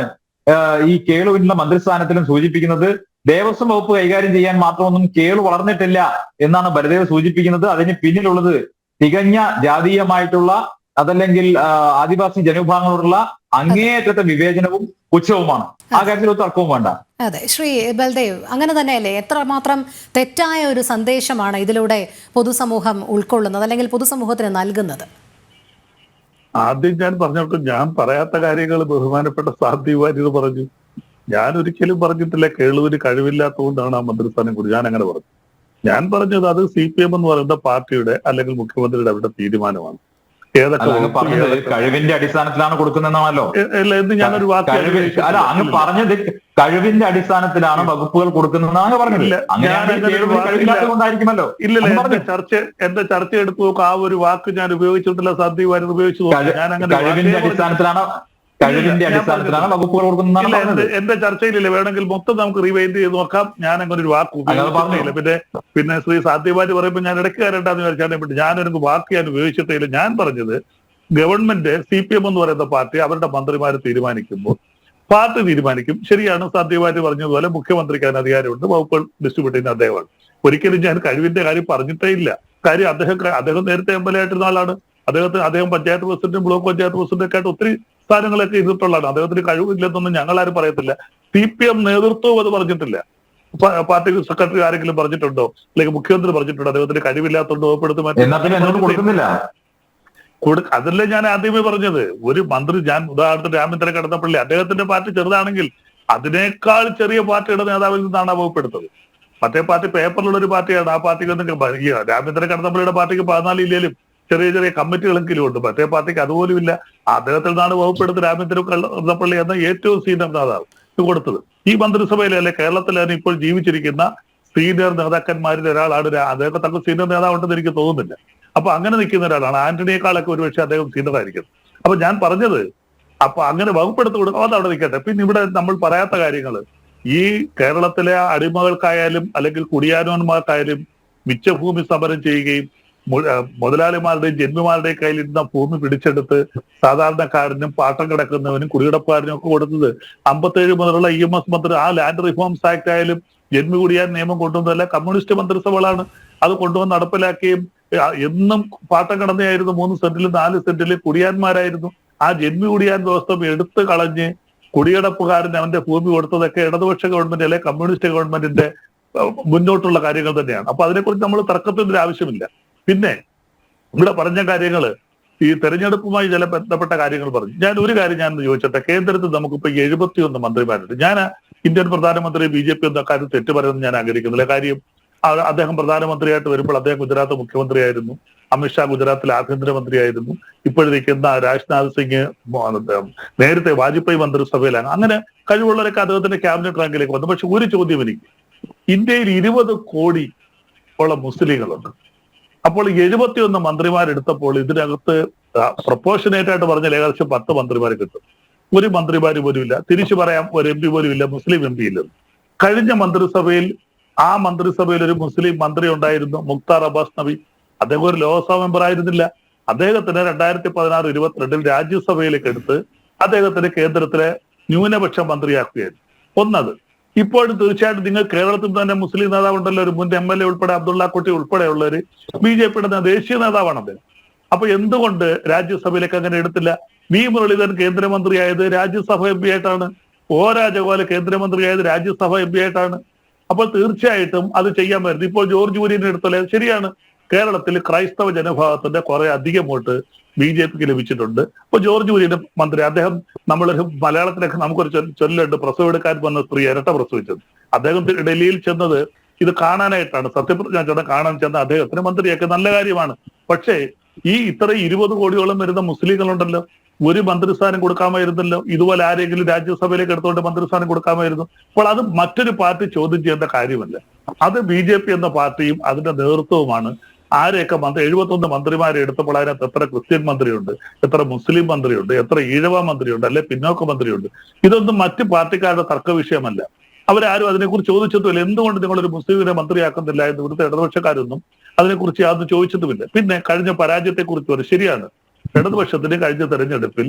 ഈ കേളുവിനുള്ള മന്ത്രിസ്ഥാനത്തിലും സൂചിപ്പിക്കുന്നത്. ദേവസ്വം വകുപ്പ് കൈകാര്യം ചെയ്യാൻ മാത്രമൊന്നും കേളു വളർന്നിട്ടില്ല എന്നാണ് ബലദേവ് സൂചിപ്പിക്കുന്നത്. അതിന് പിന്നിലുള്ളത് തികഞ്ഞ ജാതീയമായിട്ടുള്ള, അതല്ലെങ്കിൽ ആദിവാസി ജനവിഭാഗങ്ങളോടുള്ള അങ്ങേയറ്റത്തെ വിവേചനവും പുച്ഛവുമാണ്. ആ കാര്യത്തിൽ ഒരു തർക്കവും വേണ്ട. അതെ, ശ്രീ ബൽദേവ്, അങ്ങനെ തന്നെയല്ലേ? എത്രമാത്രം തെറ്റായ ഒരു സന്ദേശമാണ് ഇതിലൂടെ പൊതുസമൂഹം ഉൾക്കൊള്ളുന്നത്, അല്ലെങ്കിൽ പൊതുസമൂഹത്തിന് നൽകുന്നത്? ആദ്യം ഞാൻ പറഞ്ഞോട്ട്, ഞാൻ പറയാത്ത കാര്യങ്ങൾ ബഹുമാനപ്പെട്ട സാധ്യ വാര്യർ പറഞ്ഞു. ഞാൻ ഒരിക്കലും പറഞ്ഞിട്ടില്ല കേളുവിന് കഴിവില്ലാത്തതുകൊണ്ടാണ് ആ മന്ത്രിസ്ഥാനം കൂടി. ഞാൻ അങ്ങനെ പറഞ്ഞു. ഞാൻ പറഞ്ഞത് അത് CPM എന്ന് പറയുന്ന പാർട്ടിയുടെ അല്ലെങ്കിൽ മുഖ്യമന്ത്രിയുടെ അവരുടെ തീരുമാനമാണ്. കഴിവിന്റെ അടിസ്ഥാനത്തിലാണ് കൊടുക്കുന്നതെന്നാണല്ലോ. എന്ന് ഞാനൊരു വാക്ക് അങ്ങ് പറഞ്ഞത് കഴിവിന്റെ അടിസ്ഥാനത്തിലാണ് വകുപ്പുകൾ കൊടുക്കുന്നതെന്നാണ് പറഞ്ഞില്ല. എന്റെ ചർച്ച എടുത്തു നോക്കുക, ആ ഒരു വാക്ക് ഞാൻ ഉപയോഗിച്ചിട്ടില്ല. സാധ്യ വാര്യർ ഉപയോഗിച്ചു. ഞാൻ അങ്ങനെ കഴിവിന്റെ അടിസ്ഥാനത്തിലാണ് വകുപ്പുകൾ കൊടുക്കുന്നത്. എന്റെ ചർച്ചയിലില്ല, വേണമെങ്കിൽ മൊത്തം നമുക്ക് റിവൈൻഡ് ചെയ്ത് നോക്കാം. ഞാൻ അങ്ങനെ ഒരു വാക്ക് ഉപയോഗിച്ചിട്ടില്ല. പിന്നെ ശ്രീ സാധ്യവാരി പറയുമ്പോൾ ഞാൻ ഇടയ്ക്ക് കയറേണ്ടെന്ന് വിചാരിച്ചാൽ ഞാനൊരു വാക്ക് ഞാൻ ഉപയോഗിച്ചിട്ടില്ല. ഞാൻ പറഞ്ഞത് ഗവൺമെന്റ് CPM എന്ന് പറയുന്ന പാർട്ടി അവരുടെ മന്ത്രിമാർ തീരുമാനിക്കുമ്പോൾ പാർട്ടി തീരുമാനിക്കും. ശരിയാണ്, സാധ്യവാരി പറഞ്ഞതുപോലെ മുഖ്യമന്ത്രിക്ക് അതിന് അധികാരമുണ്ട്, വകുപ്പുകൾ ഡിസ്ട്രിബ്യൂട്ട് ചെയ്യുന്ന അദ്ദേഹമാണ്. ഒരിക്കലും ഞാൻ കഴിവിന്റെ കാര്യം പറഞ്ഞിട്ടേ ഇല്ല. കാര്യം അദ്ദേഹം നേരത്തെ MLA ആയിട്ടിരുന്ന ആളാണ്. അദ്ദേഹം പഞ്ചായത്ത് പ്രസിഡന്റും ബ്ലോക്ക് പഞ്ചായത്ത് പ്രസിഡന്റും ഒക്കെ ആയിട്ട് ഒത്തിരി സ്ഥാനങ്ങളൊക്കെ ഇരുന്നിട്ടുള്ളതാണ്. അദ്ദേഹത്തിന് കഴിവില്ലെന്നൊന്നും ഞങ്ങളാരും പറയത്തില്ല. CPM നേതൃത്വവും അത് പറഞ്ഞിട്ടില്ല. പാർട്ടി സെക്രട്ടറി ആരെങ്കിലും പറഞ്ഞിട്ടുണ്ടോ, അല്ലെങ്കിൽ മുഖ്യമന്ത്രി പറഞ്ഞിട്ടുണ്ടോ അദ്ദേഹത്തിന് കഴിവില്ലാത്തതുകൊണ്ട് വകുപ്പെടുത്തുമാറ്റി? അതല്ലേ ഞാൻ ആദ്യമേ പറഞ്ഞത്. ഒരു മന്ത്രി, ഞാൻ ഉദാഹരണത്തിന് രാമേന്ദ്രൻ കടന്നപ്പള്ളി, അദ്ദേഹത്തിന്റെ പാർട്ടി ചെറുതാണെങ്കിൽ അതിനേക്കാൾ ചെറിയ പാർട്ടിയുടെ നേതാവിൽ നിന്നാണ് ആ വകുപ്പെടുത്തത്. മറ്റേ പാർട്ടി പേപ്പറിലുള്ള ഒരു പാർട്ടിയാണ്. ആ പാർട്ടിക്ക് രാമേന്ദ്രൻ കടന്നപ്പള്ളിയുടെ പാർട്ടിക്ക് 14 ജില്ലയിലും ചെറിയ ചെറിയ കമ്മിറ്റികളെങ്കിലും ഉണ്ട്. മറ്റേ പാർട്ടിക്ക് അതുപോലും ഇല്ല. അദ്ദേഹത്തിൽ നിന്നാണ് വകുപ്പെടുത്ത് രാമേന്ദ്രൻ കടന്നപ്പള്ളി എന്ന ഏറ്റവും സീനിയർ നേതാവ് കൊടുത്തത്. ഈ മന്ത്രിസഭയിലെ അല്ലെ കേരളത്തിലെ ഇപ്പോൾ ജീവിച്ചിരിക്കുന്ന സീനിയർ നേതാക്കന്മാരിൽ ഒരാളാണ്. അദ്ദേഹത്തെ തങ്ങൾ സീനിയർ നേതാവുണ്ടെന്ന് എനിക്ക് തോന്നുന്നില്ല. അപ്പൊ അങ്ങനെ നിൽക്കുന്ന ഒരാളാണ്. ആന്റണിയെക്കാളൊക്കെ ഒരുപക്ഷെ അദ്ദേഹം സീനിയർ ആയിരിക്കും. അപ്പൊ ഞാൻ പറഞ്ഞത്, അപ്പൊ അങ്ങനെ വകുപ്പെടുത്ത് കൊടുക്കും, അതവിടെ നിൽക്കട്ടെ. പിന്നെ ഇവിടെ നമ്മൾ പറയാത്ത കാര്യങ്ങൾ, ഈ കേരളത്തിലെ അടിമകൾക്കായാലും അല്ലെങ്കിൽ കുടിയാനന്മാർക്കായാലും മിച്ചഭൂമി സമരം ചെയ്യുകയും മുതലാളിമാരുടെയും ജന്മിമാരുടെയും കയ്യിലിരുന്ന ഭൂമി പിടിച്ചെടുത്ത് സാധാരണക്കാരനും പാട്ടം കിടക്കുന്നവനും കുടികിടപ്പുകാരനും ഒക്കെ കൊടുത്തത് 57 മുതലുള്ള EMS മന്ത്രി, ആ ലാൻഡ് റിഫോംസ് ആക്ട് ആയാലും ജന്മി കുടിയാൻ നിയമം കൊണ്ടുവന്നതല്ല കമ്മ്യൂണിസ്റ്റ് മന്ത്രിസഭകളാണ്. അത് കൊണ്ടുവന്ന് നടപ്പിലാക്കുകയും എന്നും പാട്ടം കിടന്നയായിരുന്നു. 3 സെന്റിലും 4 സെന്റിലും കുടിയാന്മാരായിരുന്നു. ആ ജന്മി കുടിയാൻ വ്യവസ്ഥ എടുത്തു കളഞ്ഞ് കുടികിടപ്പുകാരന് അവന്റെ ഭൂമി കൊടുത്തതൊക്കെ ഇടതുപക്ഷ ഗവൺമെന്റ് അല്ലെ കമ്മ്യൂണിസ്റ്റ് ഗവൺമെന്റിന്റെ മുന്നോട്ടുള്ള കാര്യങ്ങൾ തന്നെയാണ്. അപ്പൊ അതിനെക്കുറിച്ച് നമ്മൾ തർക്കത്തിന്റെ ആവശ്യമില്ല. പിന്നെ ഇവിടെ പറഞ്ഞ കാര്യങ്ങള് ഈ തെരഞ്ഞെടുപ്പുമായി ചില ബന്ധപ്പെട്ട കാര്യങ്ങൾ പറഞ്ഞു. ഞാൻ ഒരു കാര്യം ഞാൻ ചോദിച്ചോട്ടെ, കേന്ദ്രത്തിൽ നമുക്കിപ്പോ 71 മന്ത്രിമാരുണ്ട്. ഞാൻ ഇന്ത്യൻ പ്രധാനമന്ത്രി BJP എന്ന കാര്യം തെറ്റ് പറയുന്നത് ഞാൻ ആഗ്രഹിക്കുന്നില്ല. കാര്യം അദ്ദേഹം പ്രധാനമന്ത്രിയായിട്ട് വരുമ്പോൾ അദ്ദേഹം ഗുജറാത്ത് മുഖ്യമന്ത്രിയായിരുന്നു, അമിത്ഷാ ഗുജറാത്തിലെ ആഭ്യന്തരമന്ത്രിയായിരുന്നു, ഇപ്പോഴിരിക്കുന്ന രാജ്നാഥ് സിംഗ് നേരത്തെ വാജ്പേയി മന്ത്രിസഭയിലാണ്. അങ്ങനെ കഴിവുള്ളവരൊക്കെ അദ്ദേഹത്തിന്റെ ക്യാബിനറ്റ് റാങ്കിലേക്ക് വന്നു. പക്ഷെ ഒരു ചോദ്യം എനിക്ക്, ഇന്ത്യയിൽ 20 കോടി ഉള്ള മുസ്ലിങ്ങളുണ്ട്. അപ്പോൾ 71 മന്ത്രിമാരെടുത്തപ്പോൾ ഇതിനകത്ത് പ്രൊപ്പോർഷനേറ്റ് ആയിട്ട് പറഞ്ഞാൽ ഏകദേശം 10 മന്ത്രിമാർ കിട്ടും. ഒരു മന്ത്രിമാര് പോലും ഇല്ല. തിരിച്ചു പറയാം, ഒരു MP പോലും ഇല്ല, മുസ്ലിം MP ഇല്ലെന്ന്. കഴിഞ്ഞ മന്ത്രിസഭയിൽ ആ മന്ത്രിസഭയിൽ ഒരു മുസ്ലിം മന്ത്രി ഉണ്ടായിരുന്നു, മുക്താർ അബ്ബാസ് നബി. അദ്ദേഹം ഒരു ലോക്സഭാ മെമ്പർ ആയിരുന്നില്ല. അദ്ദേഹത്തിന് 2016-22 രാജ്യസഭയിലേക്ക് എടുത്ത് അദ്ദേഹത്തിന് കേന്ദ്രത്തിലെ ന്യൂനപക്ഷ മന്ത്രിയാക്കുകയായിരുന്നു. ഒന്നത്. ഇപ്പോഴും തീർച്ചയായിട്ടും നിങ്ങൾ കേരളത്തിൽ തന്നെ മുസ്ലിം നേതാവുണ്ടല്ലോ, ഒരു മുൻ MLA ഉൾപ്പെടെ അബ്ദുള്ള കുട്ടി ഉൾപ്പെടെയുള്ളവര് BJPയുടെ ദേശീയ നേതാവാണ് അദ്ദേഹം. അപ്പൊ എന്തുകൊണ്ട് രാജ്യസഭയിലേക്ക് അങ്ങനെ എടുത്തില്ല? വി മുരളീധരൻ കേന്ദ്രമന്ത്രിയായത് രാജ്യസഭ MP ആയിട്ടാണ്. O രാജഗോപാൽ കേന്ദ്രമന്ത്രിയായത് രാജ്യസഭ MP ആയിട്ടാണ്. അപ്പോൾ തീർച്ചയായിട്ടും അത് ചെയ്യാൻ പറ്റും. ഇപ്പോൾ ജോർജ് കുര്യനെ എടുത്തല്ലേ? ശരിയാണ്, കേരളത്തിൽ ക്രൈസ്തവ ജനവിഭാഗത്തിന്റെ കുറെ അധികം വോട്ട് BJPക്ക് ലഭിച്ചിട്ടുണ്ട്. അപ്പൊ ജോർജ് കുര്യന്റെ മന്ത്രി, അദ്ദേഹം നമ്മളൊരു മലയാളത്തിലൊക്കെ നമുക്കൊരു ചൊല്ലുണ്ട്, പ്രസവെടുക്കാൻ വന്ന സ്ത്രീ ഇരട്ട പ്രസവിച്ചത്. അദ്ദേഹം ഡൽഹിയിൽ ചെന്നത് ഇത് കാണാനായിട്ടാണ്. സത്യപ്രതിജ്ഞ കാണാൻ ചെന്ന അദ്ദേഹത്തിന് മന്ത്രിയൊക്കെ നല്ല കാര്യമാണ്. പക്ഷേ ഈ ഇത്ര 20 കോടിയോളം വരുന്ന മുസ്ലിങ്ങളുണ്ടല്ലോ, ഒരു മന്ത്രിസ്ഥാനം കൊടുക്കാമായിരുന്നല്ലോ. ഇതുപോലെ ആരെങ്കിലും രാജ്യസഭയിലേക്ക് എടുത്തുകൊണ്ട് മന്ത്രിസ്ഥാനം കൊടുക്കാമായിരുന്നു. അപ്പോൾ അത് മറ്റൊരു പാർട്ടി ചോദ്യം ചെയ്യേണ്ട കാര്യമല്ല. അത് BJP എന്ന പാർട്ടിയും അതിന്റെ നേതൃത്വവുമാണ് ആരെയൊക്കെ 71 മന്ത്രിമാരെ എടുത്തപ്പോൾ അതിനകത്ത് എത്ര ക്രിസ്ത്യൻ മന്ത്രിയുണ്ട്, എത്ര മുസ്ലിം മന്ത്രിയുണ്ട്, എത്ര ഈഴവ മന്ത്രിയുണ്ട്, അല്ലെ പിന്നോക്ക മന്ത്രിയുണ്ട്. ഇതൊന്നും മറ്റ് പാർട്ടിക്കാരുടെ തർക്ക വിഷയമല്ല. അവരാരും അതിനെക്കുറിച്ച് ചോദിച്ചതുമില്ല. എന്തുകൊണ്ട് നിങ്ങളൊരു മുസ്ലിമിനെ മന്ത്രിയാക്കുന്നില്ല എന്ന് ഇവിടുത്തെ ഇടതുപക്ഷക്കാരൊന്നും അതിനെക്കുറിച്ച് യാതൊന്നും ചോദിച്ചതുമില്ല. പിന്നെ കഴിഞ്ഞ പരാജയത്തെക്കുറിച്ച് വരും. ശരിയാണ്, ഇടതുപക്ഷത്തിന് കഴിഞ്ഞ തെരഞ്ഞെടുപ്പിൽ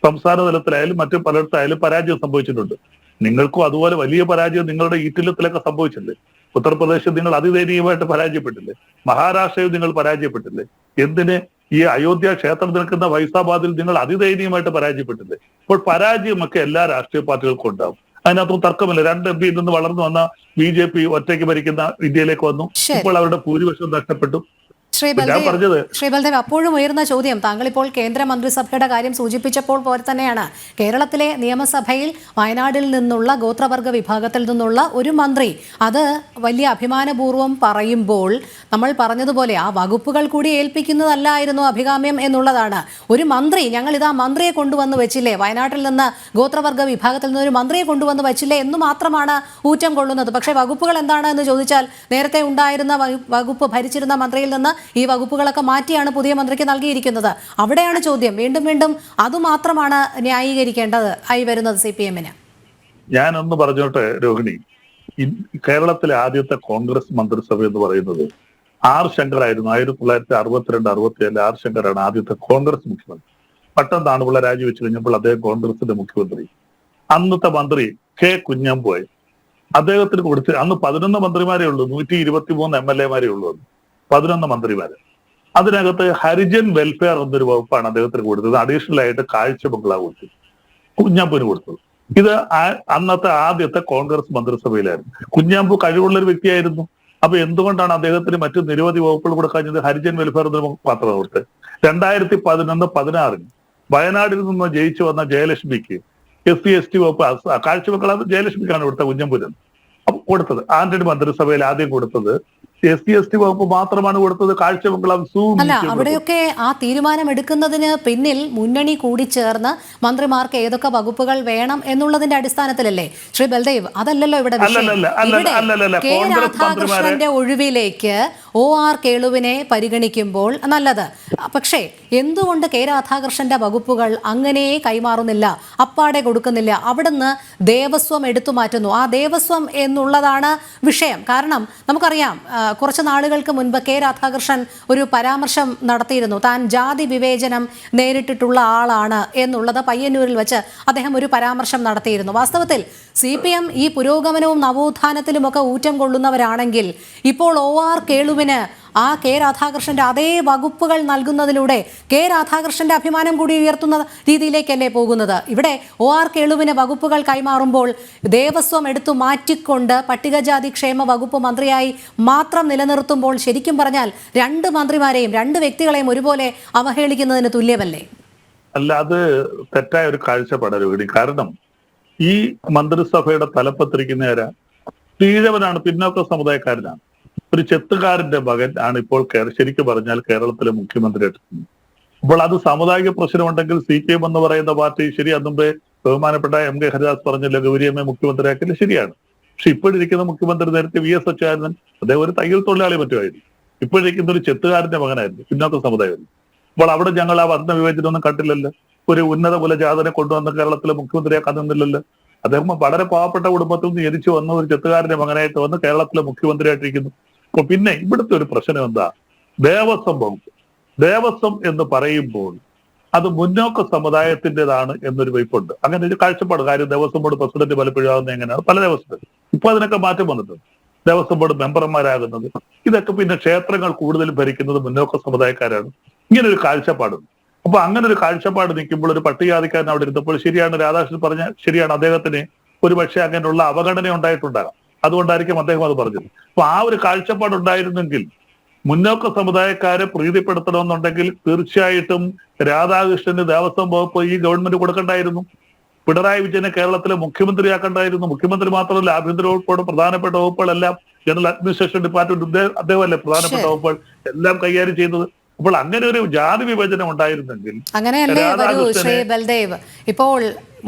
സംസ്ഥാന തലത്തിലായാലും മറ്റു പലയിടത്തായാലും പരാജയം സംഭവിച്ചിട്ടുണ്ട്. നിങ്ങൾക്കും അതുപോലെ വലിയ പരാജയം നിങ്ങളുടെ ഈറ്റില്ലത്തിലൊക്കെ സംഭവിച്ചില്ലേ? ഉത്തർപ്രദേശിൽ നിങ്ങൾ അതിദയനീയമായിട്ട് പരാജയപ്പെട്ടില്ലേ? മഹാരാഷ്ട്രയിൽ നിങ്ങൾ പരാജയപ്പെട്ടില്ലേ? എന്തിന് ഈ അയോധ്യ ക്ഷേത്രം നിൽക്കുന്ന ഫൈസാബാദിൽ നിങ്ങൾ അതിദയനീയമായിട്ട് പരാജയപ്പെട്ടില്ലേ? അപ്പോൾ പരാജയമൊക്കെ എല്ലാ രാഷ്ട്രീയ പാർട്ടികൾക്കും ഉണ്ടാവും. അതിനകത്തും തർക്കമില്ല. 2 MP നിന്ന് വളർന്നു വന്ന BJP ഒറ്റയ്ക്ക് ഭരിക്കുന്ന ഇന്ത്യയിലേക്ക് വന്നു. ഇപ്പോൾ അവരുടെ ഭൂരിപക്ഷം നഷ്ടപ്പെട്ടു. ശ്രീ ബൽദേവ്, അപ്പോഴും ഉയർന്ന ചോദ്യം, താങ്കൾ ഇപ്പോൾ കേന്ദ്രമന്ത്രിസഭയുടെ കാര്യം സൂചിപ്പിച്ചപ്പോൾ പോലെ തന്നെയാണ് കേരളത്തിലെ നിയമസഭയിൽ വയനാട്ടിൽ നിന്നുള്ള ഗോത്രവർഗ വിഭാഗത്തിൽ നിന്നുള്ള ഒരു മന്ത്രി അത് വലിയ അഭിമാനപൂർവ്വം പറയുമ്പോൾ നമ്മൾ പറഞ്ഞതുപോലെ ആ വകുപ്പുകൾ കൂടി ഏൽപ്പിക്കുന്നതല്ലായിരുന്നു അഭികാമ്യം എന്നുള്ളതാണ്. ഒരു മന്ത്രി, ഞങ്ങളിതാ മന്ത്രിയെ കൊണ്ടുവന്ന് വെച്ചില്ലേ, വയനാട്ടിൽ നിന്ന് ഗോത്രവർഗ വിഭാഗത്തിൽ നിന്ന് ഒരു മന്ത്രിയെ കൊണ്ടുവന്ന് വെച്ചില്ലേ എന്ന് മാത്രമാണ് ഊറ്റം കൊള്ളുന്നത്. പക്ഷേ വകുപ്പുകൾ എന്താണ് എന്ന് ചോദിച്ചാൽ നേരത്തെ ഉണ്ടായിരുന്ന വകുപ്പ് ഭരിച്ചിരുന്ന മന്ത്രിയിൽ നിന്ന് ഈ വകുപ്പുകളൊക്കെ മാറ്റിയാണ് പുതിയ മന്ത്രിക്ക് നൽകിയിരിക്കുന്നത്. അവിടെയാണ് ചോദ്യം. വീണ്ടും വീണ്ടും അതുമാത്രമാണ് ന്യായീകരിക്കേണ്ടത് ആയി വരുന്നത് CPM-ന്. ഞാനൊന്ന് പറഞ്ഞോട്ടെ രോഹിണി, കേരളത്തിലെ ആദ്യത്തെ കോൺഗ്രസ് മന്ത്രിസഭ എന്ന് പറയുന്നത് R. ശങ്കറായിരുന്നു. 1962-67 R. ശങ്കറാണ് ആദ്യത്തെ കോൺഗ്രസ് മുഖ്യമന്ത്രി. പട്ടം താണുപിള്ള രാജിവെച്ച് കഴിഞ്ഞപ്പോൾ അദ്ദേഹം കോൺഗ്രസിന്റെ മുഖ്യമന്ത്രി. അന്നത്തെ മന്ത്രി K. കുഞ്ഞമ്പുവായി. അദ്ദേഹത്തിന് കൊടുത്ത് അന്ന് 11 മന്ത്രിമാരേ ഉള്ളൂ, 123 MLA-മാരേ ഉള്ളൂ. 11 മന്ത്രിമാര്. അതിനകത്ത് ഹരിജൻ വെൽഫെയർ എന്നൊരു വകുപ്പാണ് അദ്ദേഹത്തിന് കൊടുത്തത്. അഡീഷണൽ ആയിട്ട് കാഴ്ച ബംഗ്ലാവ് കൊടുത്തു, കുഞ്ഞാമ്പുവിന് കൊടുത്തത്. ഇത് അന്നത്തെ ആദ്യത്തെ കോൺഗ്രസ് മന്ത്രിസഭയിലായിരുന്നു. കുഞ്ഞാമ്പു കഴിവുള്ള ഒരു വ്യക്തിയായിരുന്നു. അപ്പൊ എന്തുകൊണ്ടാണ് അദ്ദേഹത്തിന് മറ്റു നിരവധി വകുപ്പുകൾ കൊടുക്കാഞ്ഞത്? ഹരിജൻ വെൽഫെയർ എന്നൊരു മാത്രം കൊടുത്തത്. 2011-16 വയനാട്ടിൽ നിന്ന് ജയിച്ചു വന്ന ജയലക്ഷ്മിക്ക് SC/ST വകുപ്പ് കാഴ്ച ബംഗ്ലാവ് ജയലക്ഷ്മിക്കാണ് കൊടുത്തത്, കുഞ്ഞമ്പുരൻ കൊടുത്തത്. ആന്റണി മന്ത്രിസഭയിൽ ആദ്യം കൊടുത്തത് SC/ST വകുപ്പ് മാത്രമാണ് കൊടുത്തത്. കാഴ്ച ബംഗ്ലാവ് അല്ല, അവിടെയൊക്കെ ആ തീരുമാനം എടുക്കുന്നതിന് പിന്നിൽ മുന്നണി കൂടി ചേർന്ന് മന്ത്രിമാർക്ക് ഏതൊക്കെ വകുപ്പുകൾ വേണം എന്നുള്ളതിന്റെ അടിസ്ഥാനത്തിലല്ലേ ശ്രീ ബൽദേവ്? അതല്ലല്ലോ ഇവിടെ കെ രാധാകൃഷ്ണന്റെ ഒഴിവിലേക്ക് OR കേളുവിനെ പരിഗണിക്കുമ്പോൾ നല്ലത്. പക്ഷേ എന്തുകൊണ്ട് കെ രാധാകൃഷ്ണന്റെ വകുപ്പുകൾ അങ്ങനെ കൈമാറുന്നില്ല, അപ്പാടെ കൊടുക്കുന്നില്ല? അവിടുന്ന് ദേവസ്വം എടുത്തു മാറ്റുന്നു. ആ ദേവസ്വം എന്നുള്ളതാണ് വിഷയം. കാരണം നമുക്കറിയാം, കുറച്ച് നാളുകൾക്ക് മുൻപ് കെ രാധാകൃഷ്ണൻ ഒരു പരാമർശം നടത്തിയിരുന്നു. താൻ ജാതി വിവേചനം നേരിട്ടിട്ടുള്ള ആളാണ് എന്നുള്ളത് പയ്യന്നൂരിൽ വെച്ച് അദ്ദേഹം ഒരു പരാമർശം നടത്തിയിരുന്നു. വാസ്തവത്തിൽ CPM ഈ പുരോഗമനവും നവോത്ഥാനത്തിലുമൊക്കെ ഊറ്റം കൊള്ളുന്നവരാണെങ്കിൽ ഇപ്പോൾ OR കേളുവിന് ആ കെ രാധാകൃഷ്ണന്റെ അതേ വകുപ്പുകൾ നൽകുന്നതിലൂടെ കെ രാധാകൃഷ്ണന്റെ അഭിമാനം കൂടി ഉയർത്തുന്ന രീതിയിലേക്കല്ലേ പോകുന്നത്? ഇവിടെ OR കേളുവിന് വകുപ്പുകൾ കൈമാറുമ്പോൾ ദേവസ്വം എടുത്തു മാറ്റിക്കൊണ്ട് പട്ടികജാതി ക്ഷേമ വകുപ്പ് മന്ത്രിയായി മാത്രം നിലനിർത്തുമ്പോൾ ശരിക്കും പറഞ്ഞാൽ 2 മന്ത്രിമാരെയും 2 വ്യക്തികളെയും ഒരുപോലെ അവഹേളിക്കുന്നതിന് തുല്യമല്ലേ? അല്ല, അത് തെറ്റായ ഒരു കാഴ്ചപ്പാടാണ്. കാരണം ഈ മന്ത്രിസഭയുടെ തലപ്പത്തിരിക്കുന്നവരാ ഈഴവനാണ്, പിന്നോക്ക സമുദായക്കാരനാണ്. ഒരു ചെത്തുകാരന്റെ മകൻ ആണ് ഇപ്പോൾ ശരിക്കും പറഞ്ഞാൽ കേരളത്തിലെ മുഖ്യമന്ത്രിയായിട്ട്. അപ്പോൾ അത് സാമുദായിക പ്രശ്നമുണ്ടെങ്കിൽ CPM എന്ന് പറയുന്ന പാർട്ടി ശരി, അതുമ്പേ ബഹുമാനപ്പെട്ട MK ഹരിദാസ് പറഞ്ഞല്ലോ ഗൗരിയമ്മയെ മുഖ്യമന്ത്രിയാക്കില്ല, ശരിയാണ്. പക്ഷെ ഇപ്പോഴിരിക്കുന്ന മുഖ്യമന്ത്രി നേരത്തെ VS അച്യുതാനന്ദൻ, അദ്ദേഹം ഒരു തയ്യൽ തൊഴിലാളി മറ്റുമായിരുന്നു. ഇപ്പോഴിരിക്കുന്ന ഒരു ചെത്തുകാരന്റെ മകനായിരുന്നു, പിന്നോക്ക സമുദായമായിരുന്നു. അപ്പോൾ അവിടെ ഞങ്ങൾ ആ വർണ്ണ വിവേചനമൊന്നും കണ്ടില്ലല്ലോ. ഒരു ഉന്നത കുലജാതനെ കൊണ്ടുവന്ന് കേരളത്തിലെ മുഖ്യമന്ത്രിയാക്കാൻ നിന്നില്ലല്ലോ. അദ്ദേഹം വളരെ പാവപ്പെട്ട കുടുംബത്തിൽ നിന്ന് ജനിച്ചു വന്ന ഒരു ചെത്തുകാരന്റെ മകനായിട്ട് വന്ന് കേരളത്തിലെ മുഖ്യമന്ത്രിയായിട്ടിരിക്കുന്നു. അപ്പൊ പിന്നെ ഇവിടുത്തെ ഒരു പ്രശ്നം എന്താ? ദേവസ്വം വകുപ്പ്. ദേവസ്വം എന്ന് പറയുമ്പോൾ അത് മുന്നോക്ക സമുദായത്തിൻ്റെതാണ് എന്നൊരു വയ്പുണ്ട്. അങ്ങനെ ഒരു കാഴ്ചപ്പാട്. കാര്യം ദേവസ്വം ബോർഡ് പ്രസിഡന്റ് പലപ്പോഴും ആകുന്നത് എങ്ങനെയാണ്? പല ദേവസ്വം ഇപ്പൊ അതിനൊക്കെ മാറ്റം വന്നിട്ടുണ്ട്. ദേവസ്വം ബോർഡ് മെമ്പർമാരാകുന്നത്, ഇതൊക്കെ പിന്നെ ക്ഷേത്രങ്ങൾ കൂടുതലും ഭരിക്കുന്നത് മുന്നോക്ക സമുദായക്കാരാണ്. ഇങ്ങനെ ഒരു കാഴ്ചപ്പാടുണ്ട്. അപ്പൊ അങ്ങനെ ഒരു കാഴ്ചപ്പാട് നിൽക്കുമ്പോൾ ഒരു പട്ടികജാതിക്കാരൻ അവിടെ ഇരുന്നപ്പോൾ ശരിയാണ്, രാധാകൃഷ്ണൻ പറഞ്ഞ ശരിയാണ്, അദ്ദേഹത്തിന് ഒരു പക്ഷേ അങ്ങനെയുള്ള അവഗണന ഉണ്ടായിട്ടുണ്ടാകാം. അതുകൊണ്ടായിരിക്കും അദ്ദേഹം അത് പറഞ്ഞത്. അപ്പൊ ആ ഒരു കാഴ്ചപ്പാട് ഉണ്ടായിരുന്നെങ്കിൽ, മുന്നോക്ക സമുദായക്കാരെ പ്രീതിപ്പെടുത്തണമെന്നുണ്ടെങ്കിൽ തീർച്ചയായിട്ടും രാധാകൃഷ്ണന് ദേവസ്വം വകുപ്പ് ഈ ഗവൺമെന്റ് കൊടുക്കണ്ടായിരുന്നു. പിണറായി വിജയനെ കേരളത്തിലെ മുഖ്യമന്ത്രിയാക്കണ്ടായിരുന്നു. മുഖ്യമന്ത്രി മാത്രമല്ല, ആഭ്യന്തര വകുപ്പോട് പ്രധാനപ്പെട്ട വകുപ്പുകളെല്ലാം, ജനറൽ അഡ്മിനിസ്ട്രേഷൻ ഡിപ്പാർട്ട്മെന്റ് അദ്ദേഹമല്ലേ പ്രധാനപ്പെട്ട വകുപ്പുകൾ എല്ലാം കൈകാര്യം ചെയ്യുന്നത്. അപ്പോൾ അങ്ങനെ ഒരു ജാതി വിഭജനം ഉണ്ടായിരുന്നെങ്കിൽ അങ്ങനെയല്ലേ വരൂ ശ്രീ ബൽദേവ്. ഇപ്പോൾ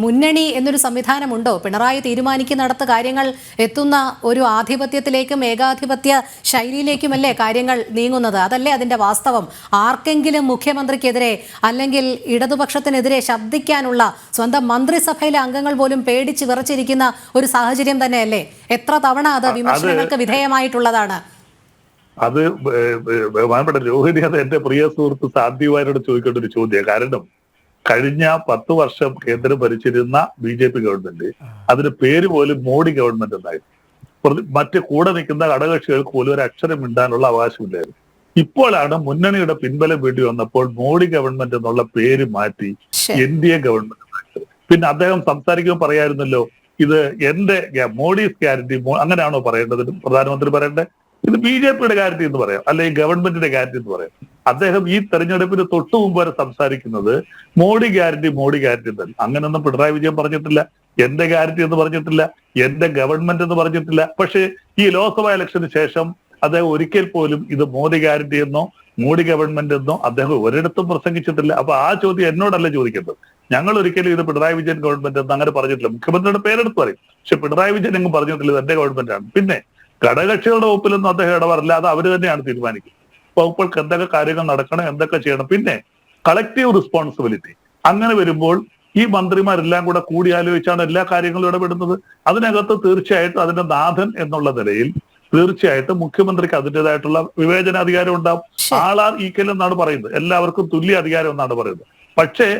മുന്നണി എന്നൊരു സംവിധാനമുണ്ടോ? പിണറായി തീരുമാനിക്കുന്നിടത്ത് കാര്യങ്ങൾ എത്തുന്ന ഒരു ആധിപത്യത്തിലേക്കും ഏകാധിപത്യ ശൈലിയിലേക്കുമല്ലേ കാര്യങ്ങൾ നീങ്ങുന്നത്? അതല്ലേ അതിന്റെ വാസ്തവം? ആർക്കെങ്കിലും മുഖ്യമന്ത്രിക്കെതിരെ അല്ലെങ്കിൽ ഇടതുപക്ഷത്തിനെതിരെ ശബ്ദിക്കാനുള്ള സ്വന്തം മന്ത്രിസഭയിലെ അംഗങ്ങൾ പോലും പേടിച്ച് വിറച്ചിരിക്കുന്ന ഒരു സാഹചര്യം തന്നെയല്ലേ? എത്ര തവണ അത് വിമർശനങ്ങൾക്ക് വിധേയമായിട്ടുള്ളതാണ്. അത് ബഹുമാനപ്പെട്ട രോഹിണി, അത് എന്റെ പ്രിയ സുഹൃത്ത് സാധ്യവാരോട് ചോദിക്കേണ്ട ഒരു ചോദ്യം. കാരണം കഴിഞ്ഞ 10 വർഷം കേന്ദ്രം ഭരിച്ചിരുന്ന BJP ഗവൺമെന്റ്, അതിന് പേര് പോലും മോഡി ഗവൺമെന്റ് എന്നായിരുന്നു. മറ്റ് കൂടെ നിൽക്കുന്ന ഘടകകക്ഷികൾക്ക് പോലും ഒരു അക്ഷരം മിണ്ടാനുള്ള അവകാശമില്ലായിരുന്നു. ഇപ്പോഴാണ് മുന്നണിയുടെ പിൻബലം വേണ്ടി വന്നപ്പോൾ മോഡി ഗവൺമെന്റ് എന്നുള്ള പേര് മാറ്റി NDA ഗവൺമെന്റ്. പിന്നെ അദ്ദേഹം സംസാരിക്കുമ്പോൾ പറയായിരുന്നല്ലോ, ഇത് എന്റെ മോഡീസ് ഗ്യാരണ്ടി, അങ്ങനെയാണോ പറയേണ്ടത് പ്രധാനമന്ത്രി പറയേണ്ടത്? ഇത് BJPയുടെ ഗ്യാരണ്ടി എന്ന് പറയാം, അല്ലെങ്കിൽ ഗവൺമെന്റിന്റെ ഗ്യാരണ്ടി എന്ന് പറയാം. അദ്ദേഹം ഈ തെരഞ്ഞെടുപ്പിന് തൊട്ടു മുമ്പ് വരെ സംസാരിക്കുന്നത് മോഡി ഗ്യാരണ്ടി തന്നെ. അങ്ങനെയൊന്നും പിണറായി വിജയൻ പറഞ്ഞിട്ടില്ല. എന്റെ ഗ്യാരണ്ടി എന്ന് പറഞ്ഞിട്ടില്ല, എന്റെ ഗവൺമെന്റ് എന്ന് പറഞ്ഞിട്ടില്ല. പക്ഷേ ഈ ലോക്സഭാ ഇലക്ഷന് ശേഷം അദ്ദേഹം ഒരിക്കൽ പോലും ഇത് മോദി ഗ്യാരണ്ടി എന്നോ മോഡി ഗവൺമെന്റ് എന്നോ അദ്ദേഹം ഒരിടത്തും പ്രസംഗിച്ചിട്ടില്ല. അപ്പൊ ആ ചോദ്യം എന്നോടല്ല ചോദിക്കേണ്ടത്. ഞങ്ങൾ ഒരിക്കലും ഇത് പിണറായി വിജയൻ ഗവൺമെന്റ് എന്ന് അങ്ങനെ പറഞ്ഞിട്ടില്ല. മുഖ്യമന്ത്രിയുടെ പേരെടുത്ത് പറയും, പക്ഷെ പിണറായി വിജയൻ എങ്ങും പറഞ്ഞിട്ടില്ല ഇത് എന്റെ ഗവൺമെന്റാണ്. പിന്നെ ഘടകകക്ഷികളുടെ വകുപ്പിലൊന്നും അദ്ദേഹം ഇടപെടില്ല, അത് അവർ തന്നെയാണ് തീരുമാനിക്കുന്നത്. വകുപ്പുകൾക്ക് എന്തൊക്കെ കാര്യങ്ങൾ നടക്കണം, എന്തൊക്കെ ചെയ്യണം. പിന്നെ കളക്റ്റീവ് റെസ്പോൺസിബിലിറ്റി അങ്ങനെ വരുമ്പോൾ ഈ മന്ത്രിമാരെല്ലാം കൂടെ കൂടിയാലോചിച്ചാണ് എല്ലാ കാര്യങ്ങളും ഇടപെടുന്നത്. അതിനകത്ത് തീർച്ചയായിട്ടും അതിന്റെ നാഥൻ എന്നുള്ള നിലയിൽ തീർച്ചയായിട്ടും മുഖ്യമന്ത്രിക്ക് അതിൻ്റെതായിട്ടുള്ള വിവേചനാധികാരം ഉണ്ടാവും. ആളാർ ഈക്വൽ എന്നാണ് പറയുന്നത്, എല്ലാവർക്കും തുല്യ അധികാരം എന്നാണ് പറയുന്നത്. പക്ഷേ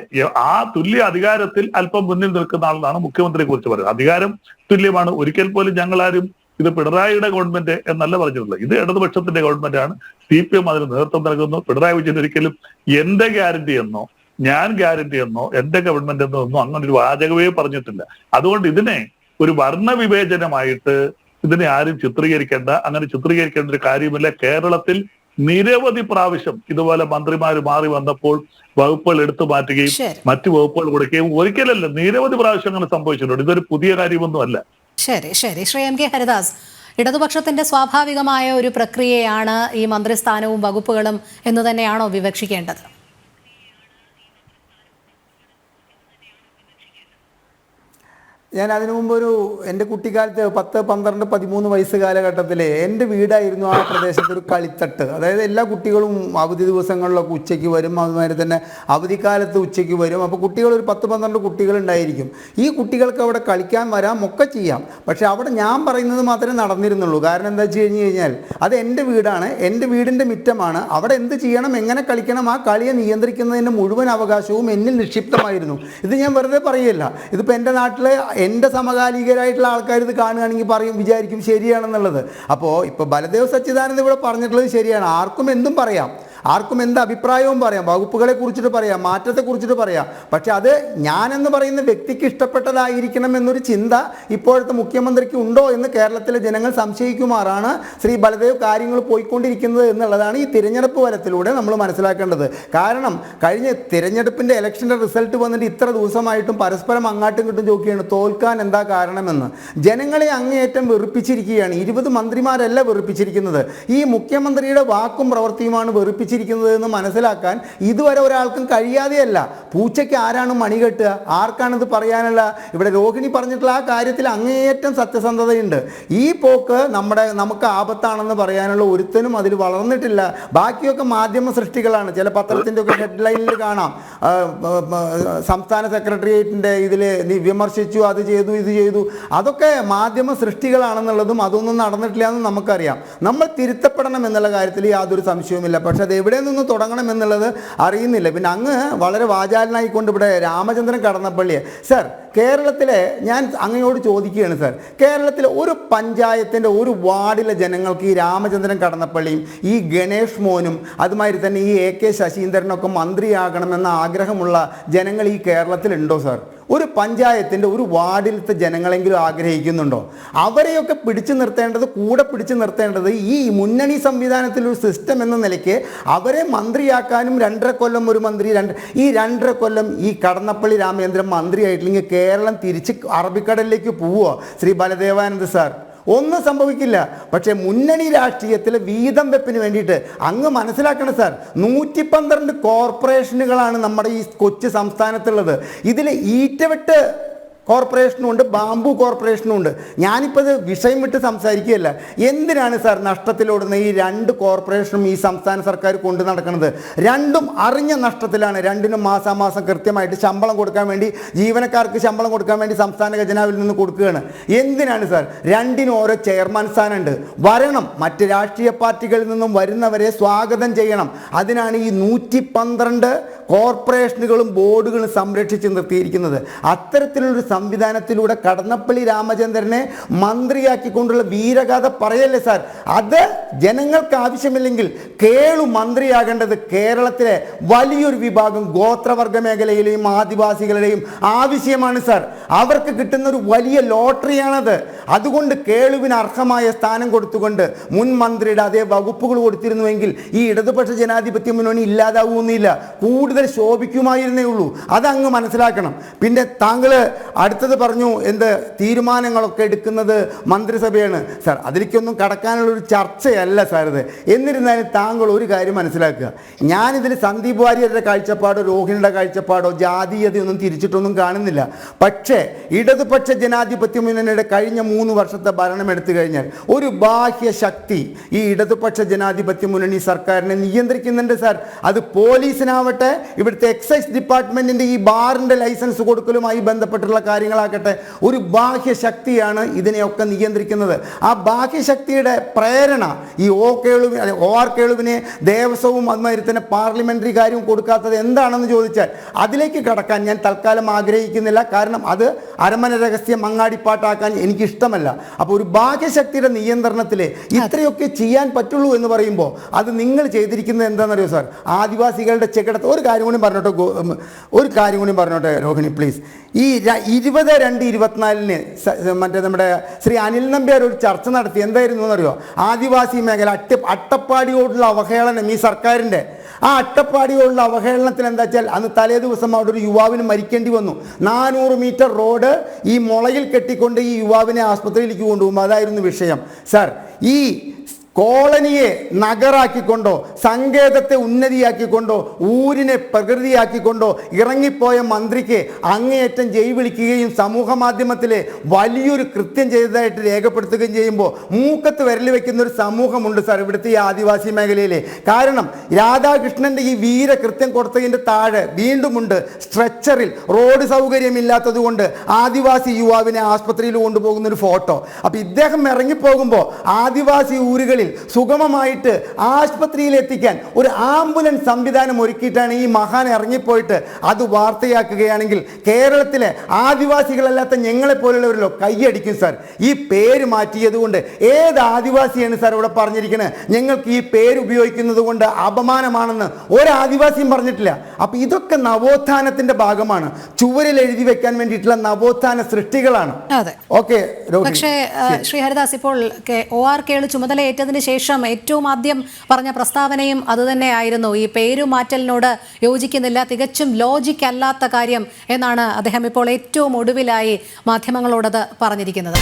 ആ തുല്യ അധികാരത്തിൽ അല്പം മുന്നിൽ നിൽക്കുന്ന ആളാണ് മുഖ്യമന്ത്രിയെ കുറിച്ച് പറയുന്നത്. അധികാരം തുല്യമാണ്. ഒരിക്കൽ പോലും ഞങ്ങളാരും ഇത് പിണറായിയുടെ ഗവൺമെന്റ് എന്നല്ല പറഞ്ഞിട്ടുള്ളത്. ഇത് ഇടതുപക്ഷത്തിന്റെ ഗവൺമെന്റാണ്. CPM അതിന് നേതൃത്വം നൽകുന്നു. പിണറായി വിജയൻ ഒരിക്കലും എന്റെ ഗ്യാരണ്ടി എന്നോ ഞാൻ ഗ്യാരണ്ടി എന്നോ എന്റെ ഗവൺമെന്റ് എന്നോ ഒന്നും അങ്ങനെ ഒരു വാചകമേ പറഞ്ഞിട്ടില്ല. അതുകൊണ്ട് ഇതിനെ ഒരു വർണ്ണ വിവേചനമായിട്ട് ഇതിനെ ആരും ചിത്രീകരിക്കേണ്ട, അങ്ങനെ ചിത്രീകരിക്കേണ്ട ഒരു കാര്യമില്ല. കേരളത്തിൽ നിരവധി പ്രാവശ്യം ഇതുപോലെ മന്ത്രിമാർ മാറി വന്നപ്പോൾ വകുപ്പുകൾ എടുത്തു മാറ്റുകയും മറ്റു വകുപ്പുകൾ കൊടുക്കുകയും ഒരിക്കലല്ല നിരവധി പ്രാവശ്യം അങ്ങനെ സംഭവിച്ചിട്ടുണ്ട്. ഇതൊരു പുതിയ കാര്യമൊന്നും അല്ല. ശരി. ശ്രീ MK ഹരിദാസ്, ഇടതുപക്ഷത്തിന്റെ സ്വാഭാവികമായ ഒരു പ്രക്രിയയാണ് ഈ മന്ത്രിസ്ഥാനവും വകുപ്പുകളും എന്ന് തന്നെയാണോ വിവക്ഷിക്കേണ്ടത്? ഞാൻ അതിനു മുമ്പ് എൻ്റെ കുട്ടിക്കാലത്ത് 10, 12, 13 വയസ്സ് കാലഘട്ടത്തിൽ എൻ്റെ വീടായിരുന്നു ആ പ്രദേശത്ത് ഒരു കളിത്തട്ട്. അതായത് എല്ലാ കുട്ടികളും അവധി ദിവസങ്ങളിലൊക്കെ ഉച്ചയ്ക്ക് വരും, അതുമാതിരി തന്നെ അവധിക്കാലത്ത് ഉച്ചയ്ക്ക് വരും. അപ്പോൾ കുട്ടികൾ ഒരു 10, 12 കുട്ടികളുണ്ടായിരിക്കും. ഈ കുട്ടികൾക്ക് അവിടെ കളിക്കാൻ വരാം, ഒക്കെ ചെയ്യാം. പക്ഷേ അവിടെ ഞാൻ പറയുന്നത് മാത്രമേ നടന്നിരുന്നുള്ളൂ. കാരണം എന്താ വെച്ച് കഴിഞ്ഞാൽ അത് എൻ്റെ വീടാണ്, എൻ്റെ വീടിൻ്റെ മുറ്റമാണ്. അവിടെ എന്ത് ചെയ്യണം, എങ്ങനെ കളിക്കണം, ആ കളിയെ നിയന്ത്രിക്കുന്നതിൻ്റെ മുഴുവൻ അവകാശവും എന്നിൽ നിക്ഷിപ്തമായിരുന്നു. ഇത് ഞാൻ വെറുതെ പറയില്ല. ഇതിപ്പോൾ എൻ്റെ നാട്ടിൽ എൻ്റെ സമകാലികരായിട്ടുള്ള ആൾക്കാർ ഇത് കാണുകയാണെങ്കിൽ വിചാരിക്കും ശരിയാണെന്നുള്ളത്. അപ്പോൾ ഇപ്പോൾ ബലദേവ് സച്ചിദാനന്ദ ഇവിടെ പറഞ്ഞിട്ടുള്ളത് ശരിയാണ്. ആർക്കും എന്തും പറയാം, ആർക്കും എന്ത് അഭിപ്രായവും പറയാം, വകുപ്പുകളെ കുറിച്ചിട്ട് പറയാം, മാറ്റത്തെ കുറിച്ചിട്ട് പറയാം. പക്ഷെ അത് ഞാനെന്ന് പറയുന്ന വ്യക്തിക്ക് ഇഷ്ടപ്പെട്ടതായിരിക്കണം എന്നൊരു ചിന്ത ഇപ്പോഴത്തെ മുഖ്യമന്ത്രിക്ക് ഉണ്ടോ എന്ന് കേരളത്തിലെ ജനങ്ങൾ സംശയിക്കുമാറാണ് ശ്രീ ബലദേവ് കാര്യങ്ങൾ പോയിക്കൊണ്ടിരിക്കുന്നത് എന്നുള്ളതാണ് ഈ തിരഞ്ഞെടുപ്പ് ഫലത്തിലൂടെ നമ്മൾ മനസ്സിലാക്കേണ്ടത്. കാരണം കഴിഞ്ഞ തിരഞ്ഞെടുപ്പിൻ്റെ ഇലക്ഷൻ്റെ റിസൾട്ട് വന്നിട്ട് ഇത്ര ദിവസമായിട്ടും പരസ്പരം അങ്ങാട്ടും ഇങ്ങോട്ടും ചോദിക്കുകയാണ് തോൽക്കാൻ എന്താ കാരണമെന്ന്. ജനങ്ങളെ അങ്ങേയറ്റം വെറുപ്പിച്ചിരിക്കുകയാണ്. 20 മന്ത്രിമാരല്ല വെറുപ്പിച്ചിരിക്കുന്നത്, ഈ മുഖ്യമന്ത്രിയുടെ വാക്കും പ്രവൃത്തിയുമാണ് വെറുപ്പിച്ചിരിക്കുന്നത് എന്ന് മനസ്സിലാക്കാൻ ഇതുവരെ ഒരാൾക്കും കഴിയാതെയല്ല. പൂച്ചയ്ക്ക് ആരാണ് മണി കെട്ടുക, ആർക്കാണിത് പറയാനുള്ള? ഇവിടെ രോഹിണി പറഞ്ഞിട്ടുള്ള ആ കാര്യത്തിൽ അങ്ങേയറ്റം സത്യസന്ധതയുണ്ട്. ഈ പോക്ക് നമുക്ക് ആപത്താണെന്ന് പറയാനുള്ള ഒരുത്തനും അതിൽ വളർന്നിട്ടില്ല. ബാക്കിയൊക്കെ മാധ്യമ സൃഷ്ടികളാണ്. ചില പത്രത്തിൻ്റെ ഒക്കെ ഹെഡ്ലൈനിൽ കാണാം, സംസ്ഥാന സെക്രട്ടേറിയറ്റിൻ്റെ ഇതിൽ വിമർശിച്ചു, അത് ചെയ്തു, ഇത് ചെയ്തു. അതൊക്കെ മാധ്യമ സൃഷ്ടികളാണെന്നുള്ളതും അതൊന്നും നടന്നിട്ടില്ല എന്നും നമുക്കറിയാം. നമ്മൾ തിരുത്തപ്പെടണം എന്നുള്ള കാര്യത്തിൽ യാതൊരു സംശയവുമില്ല. പക്ഷെ അത് എവിടെ നിന്ന് തുടങ്ങണം എന്നുള്ളത് അറിയുന്നില്ല. പിന്നെ അങ്ങ് വളരെ വാചാലനായിക്കൊണ്ട് ഇവിടെ രാമചന്ദ്രൻ കടന്നപ്പള്ളിയെ, സർ കേരളത്തിലെ ഞാൻ അങ്ങയോട് ചോദിക്കുകയാണ് സർ, കേരളത്തിലെ ഒരു പഞ്ചായത്തിൻ്റെ ഒരു വാർഡിലെ ജനങ്ങൾക്ക് ഈ രാമചന്ദ്രൻ കടന്നപ്പള്ളിയും ഈ ഗണേഷ് മോനും അതുമാതിരി തന്നെ ഈ AK ശശീന്ദ്രനൊക്കെ മന്ത്രിയാകണമെന്ന ആഗ്രഹമുള്ള ജനങ്ങൾ ഈ കേരളത്തിലുണ്ടോ സർ? ഒരു പഞ്ചായത്തിൻ്റെ ഒരു വാർഡിലത്തെ ജനങ്ങളെങ്കിലും ആഗ്രഹിക്കുന്നുണ്ടോ? അവരെയൊക്കെ പിടിച്ചു നിർത്തേണ്ടത്, കൂടെ പിടിച്ചു നിർത്തേണ്ടത് ഈ മുന്നണി സംവിധാനത്തിലൊരു സിസ്റ്റം എന്ന നിലയ്ക്ക് അവരെ മന്ത്രിയാക്കാനും 2.5 കൊല്ലം ഒരു മന്ത്രി, ഈ 2.5 കൊല്ലം ഈ കടന്നപ്പള്ളി രാമചന്ദ്രൻ മന്ത്രിയായിട്ടില്ലെങ്കിൽ കേരളം തിരിച്ച് അറബിക്കടലിലേക്ക് പോവുക ശ്രീ ബലദേവാനന്ദ സാർ? ഒന്നും സംഭവിക്കില്ല. പക്ഷേ മുന്നണി രാഷ്ട്രീയത്തിലെ വീതം വെപ്പിന് വേണ്ടിയിട്ട് അങ്ങ് മനസ്സിലാക്കണം സാർ, 112 കോർപ്പറേഷനുകളാണ് നമ്മുടെ ഈ കൊച്ചു സംസ്ഥാനത്തുള്ളത്. ഇതിൽ ഈറ്റവെട്ട് കോർപ്പറേഷനും ഉണ്ട്, ബാംബു കോർപ്പറേഷനും ഉണ്ട്. ഞാനിപ്പോൾ ഇത് വിഷയം വിട്ട് സംസാരിക്കുകയല്ല. എന്തിനാണ് സാർ നഷ്ടത്തിലോടുന്ന ഈ 2 കോർപ്പറേഷനും ഈ സംസ്ഥാന സർക്കാർ കൊണ്ടു നടക്കുന്നത്? രണ്ടും അറിഞ്ഞ നഷ്ടത്തിലാണ്. രണ്ടിനും മാസാമാസം കൃത്യമായിട്ട് ശമ്പളം കൊടുക്കാൻ വേണ്ടി, ജീവനക്കാർക്ക് ശമ്പളം കൊടുക്കാൻ വേണ്ടി സംസ്ഥാന ഖജനാവിൽ നിന്ന് കൊടുക്കുകയാണ്. എന്തിനാണ് സാർ? രണ്ടിനും ഓരോ ചെയർമാൻ സ്ഥാനമുണ്ട്. വരണം, മറ്റ് രാഷ്ട്രീയ പാർട്ടികളിൽ നിന്നും വരുന്നവരെ സ്വാഗതം ചെയ്യണം. അതിനാണ് ഈ 112 കോർപ്പറേഷനുകളും ബോർഡുകളും സംരക്ഷിച്ച് നിർത്തിയിരിക്കുന്നത്. അത്തരത്തിലുള്ളൊരു സംവിധാനത്തിലൂടെ കടന്നപ്പള്ളി രാമചന്ദ്രനെ മന്ത്രിയാക്കിക്കൊണ്ടുള്ള വീരഗാഥ പറയല്ലേ സാർ? അത് ജനങ്ങൾക്ക് ആവശ്യമില്ലെങ്കിൽ കേളു മന്ത്രിയാകേണ്ടത് കേരളത്തിലെ വലിയൊരു വിഭാഗം ഗോത്രവർഗ മേഖലയിലെയും ആദിവാസികളുടെയും ആവശ്യമാണ് സാർ. അവർക്ക് കിട്ടുന്ന ഒരു വലിയ ലോട്ടറിയാണത്. അതുകൊണ്ട് കേളുവിന് അർഹമായ സ്ഥാനം കൊടുത്തുകൊണ്ട് മുൻ മന്ത്രിയുടെ അതേ വകുപ്പുകൾ കൊടുത്തിരുന്നുവെങ്കിൽ ഈ ഇടതുപക്ഷ ജനാധിപത്യ മുന്നണി ഇല്ലാതാവുന്നില്ല, കൂടുതൽ ശോഭിക്കുമായിരുന്നേ ഉള്ളൂ. അതങ്ങ് മനസ്സിലാക്കണം. പിന്നെ താങ്കൾ അടുത്തത് പറഞ്ഞു, എന്ത് തീരുമാനങ്ങളൊക്കെ എടുക്കുന്നത് മന്ത്രിസഭയാണ്. സാർ, അതിലേക്കൊന്നും കടക്കാനുള്ളൊരു ചർച്ചയല്ല സാർ ഇത്. എന്നിരുന്നാലും താങ്കൾ ഒരു കാര്യം മനസ്സിലാക്കുക, ഞാനിതിൽ സന്ദീപ് വാര്യരുടെ കാഴ്ചപ്പാടോ രോഹിണിയുടെ കാഴ്ചപ്പാടോ ജാതീയതയൊന്നും തിരിച്ചിട്ടൊന്നും കാണുന്നില്ല. പക്ഷേ ഇടതുപക്ഷ ജനാധിപത്യ മുന്നണിയുടെ കഴിഞ്ഞ 3 വർഷത്തെ ഭരണം എടുത്തു കഴിഞ്ഞാൽ ഒരു ബാഹ്യ ശക്തി ഈ ഇടതുപക്ഷ ജനാധിപത്യ മുന്നണി സർക്കാരിനെ നിയന്ത്രിക്കുന്നുണ്ട് സാർ. അത് പോലീസിനാവട്ടെ, ഇവിടുത്തെ എക്സൈസ് ഡിപ്പാർട്ട്മെന്റിന്റെ ഈ ബാറിന്റെ ലൈസൻസ് കൊടുക്കലുമായി ബന്ധപ്പെട്ടുള്ള കാര്യങ്ങളാകട്ടെ, ഒരു ബാഹ്യ ശക്തിയാണ് ഇതിനെയൊക്കെ നിയന്ത്രിക്കുന്നത്. ആ ബാഹ്യശക്തിയുടെ പ്രേരണ ഈ OR കേളുവിനെ ദേവസ്വവും അതുമാതിരി തന്നെ പാർലമെന്ററി കാര്യവും കൊടുക്കാത്തത് എന്താണെന്ന് ചോദിച്ചാൽ അതിലേക്ക് കടക്കാൻ ഞാൻ തൽക്കാലം ആഗ്രഹിക്കുന്നില്ല. കാരണം അത് അരമന രഹസ്യം അങ്ങാടിപ്പാട്ടാക്കാൻ എനിക്കിഷ്ടമല്ല. അപ്പോൾ ഒരു ബാഹ്യശക്തിയുടെ നിയന്ത്രണത്തിൽ ഇത്രയൊക്കെ ചെയ്യാൻ പറ്റുള്ളൂ എന്ന് പറയുമ്പോൾ അത് നിങ്ങൾ ചെയ്തിരിക്കുന്നത് എന്താണെന്നറിയോ സാർ? ആദിവാസികളുടെ ചെകിടത്ത് ഒരു കാര്യം കൂടി പറഞ്ഞോട്ടെ രോഹിണി പ്ലീസ്. ഈ 20/2/24 മറ്റേ നമ്മുടെ ശ്രീ അനിൽ നമ്പ്യാർ ഒരു ചർച്ച നടത്തി. എന്തായിരുന്നു എന്നറിയോ? ആദിവാസി മേഖല അട്ടപ്പാടിയോടുള്ള അവഹേളനം ഈ സർക്കാരിൻ്റെ. ആ അട്ടപ്പാടിയോടുള്ള അവഹേളനത്തിൽ എന്താ വെച്ചാൽ അന്ന് തലേ ദിവസം അവിടെ ഒരു യുവാവിന് മരിക്കേണ്ടി വന്നു. 400 മീറ്റർ റോഡ് ഈ മുളയിൽ കെട്ടിക്കൊണ്ട് ഈ യുവാവിനെ ആസ്പത്രിയിലേക്ക് കൊണ്ടുപോകുമ്പോൾ അതായിരുന്നു വിഷയം സാർ. ഈ കോളനിയെ നഗറാക്കിക്കൊണ്ടോ സങ്കേതത്തെ ഉന്നതിയാക്കിക്കൊണ്ടോ ഊരിനെ പ്രകൃതിയാക്കിക്കൊണ്ടോ ഇറങ്ങിപ്പോയ മന്ത്രിക്ക് അങ്ങേയറ്റം ജയ് വിളിക്കുകയും സമൂഹ മാധ്യമത്തിലെ വലിയൊരു കൃത്യം ചെയ്തതായിട്ട് രേഖപ്പെടുത്തുകയും ചെയ്യുമ്പോൾ മൂക്കത്ത് വിരൽ വെക്കുന്ന ഒരു സമൂഹമുണ്ട് സാർ ഇവിടുത്തെ ഈ ആദിവാസി മേഖലയിലെ. കാരണം രാധാകൃഷ്ണൻ്റെ ഈ വീരകൃത്യം കൊടുത്തതിൻ്റെ താഴെ വീണ്ടുമുണ്ട് സ്ട്രെച്ചറിൽ റോഡ് സൗകര്യമില്ലാത്തത് കൊണ്ട് ആദിവാസി യുവാവിനെ ആസ്പത്രിയിൽ കൊണ്ടുപോകുന്നൊരു ഫോട്ടോ. അപ്പോൾ ഇദ്ദേഹം ഇറങ്ങിപ്പോകുമ്പോൾ ആദിവാസി ഊരുകളിൽ സുഗമമായിട്ട് ആശുപത്രിയിൽ എത്തിക്കാൻ ഒരു ആംബുലൻസ് സംവിധാനം ഒരുക്കിയിട്ടാണ് ഈ മഹാൻ ഇറങ്ങിപ്പോയിട്ട് അത് വാർത്തയാക്കുകയാണെങ്കിൽ കേരളത്തിലെ ആദിവാസികളല്ലാത്ത ഞങ്ങളെപ്പോലുള്ളവരല്ലോ കൈയടിക്കും സാർ. ഈ പേര് മാറ്റിയത് കൊണ്ട് ഏത് ആദിവാസിയാണ് സാർ ഇവിടെ പറഞ്ഞിരിക്കുന്നത്? ഞങ്ങൾക്ക് ഈ പേര് ഉപയോഗിക്കുന്നത് കൊണ്ട് അപമാനമാണെന്ന് ഒരു ആദിവാസിയും പറഞ്ഞിട്ടില്ല. അപ്പം ഇതൊക്കെ നവോത്ഥാനത്തിന്റെ ഭാഗമാണ്, ചുവരിൽ എഴുതി വെക്കാൻ വേണ്ടിയിട്ടുള്ള നവോത്ഥാന സൃഷ്ടികളാണ്. ഓക്കെ. പക്ഷേ ശ്രീ ഹരിദാസ്, ഇപ്പോൾ OR കേളു ചുമതലയേറ്റതിന് ശേഷം ഏറ്റവും ആദ്യം പറഞ്ഞ പ്രസ്താവനയും അതുതന്നെയായിരുന്നു, ഈ പേരുമാറ്റലിനോട് യോജിക്കുന്നില്ല, തികച്ചും ലോജിക് അല്ലാത്ത കാര്യം എന്നാണ് അദ്ദേഹം ഇപ്പോൾ ഏറ്റവും ഒടുവിലായി മാധ്യമങ്ങളോടത് പറഞ്ഞിരിക്കുന്നത്.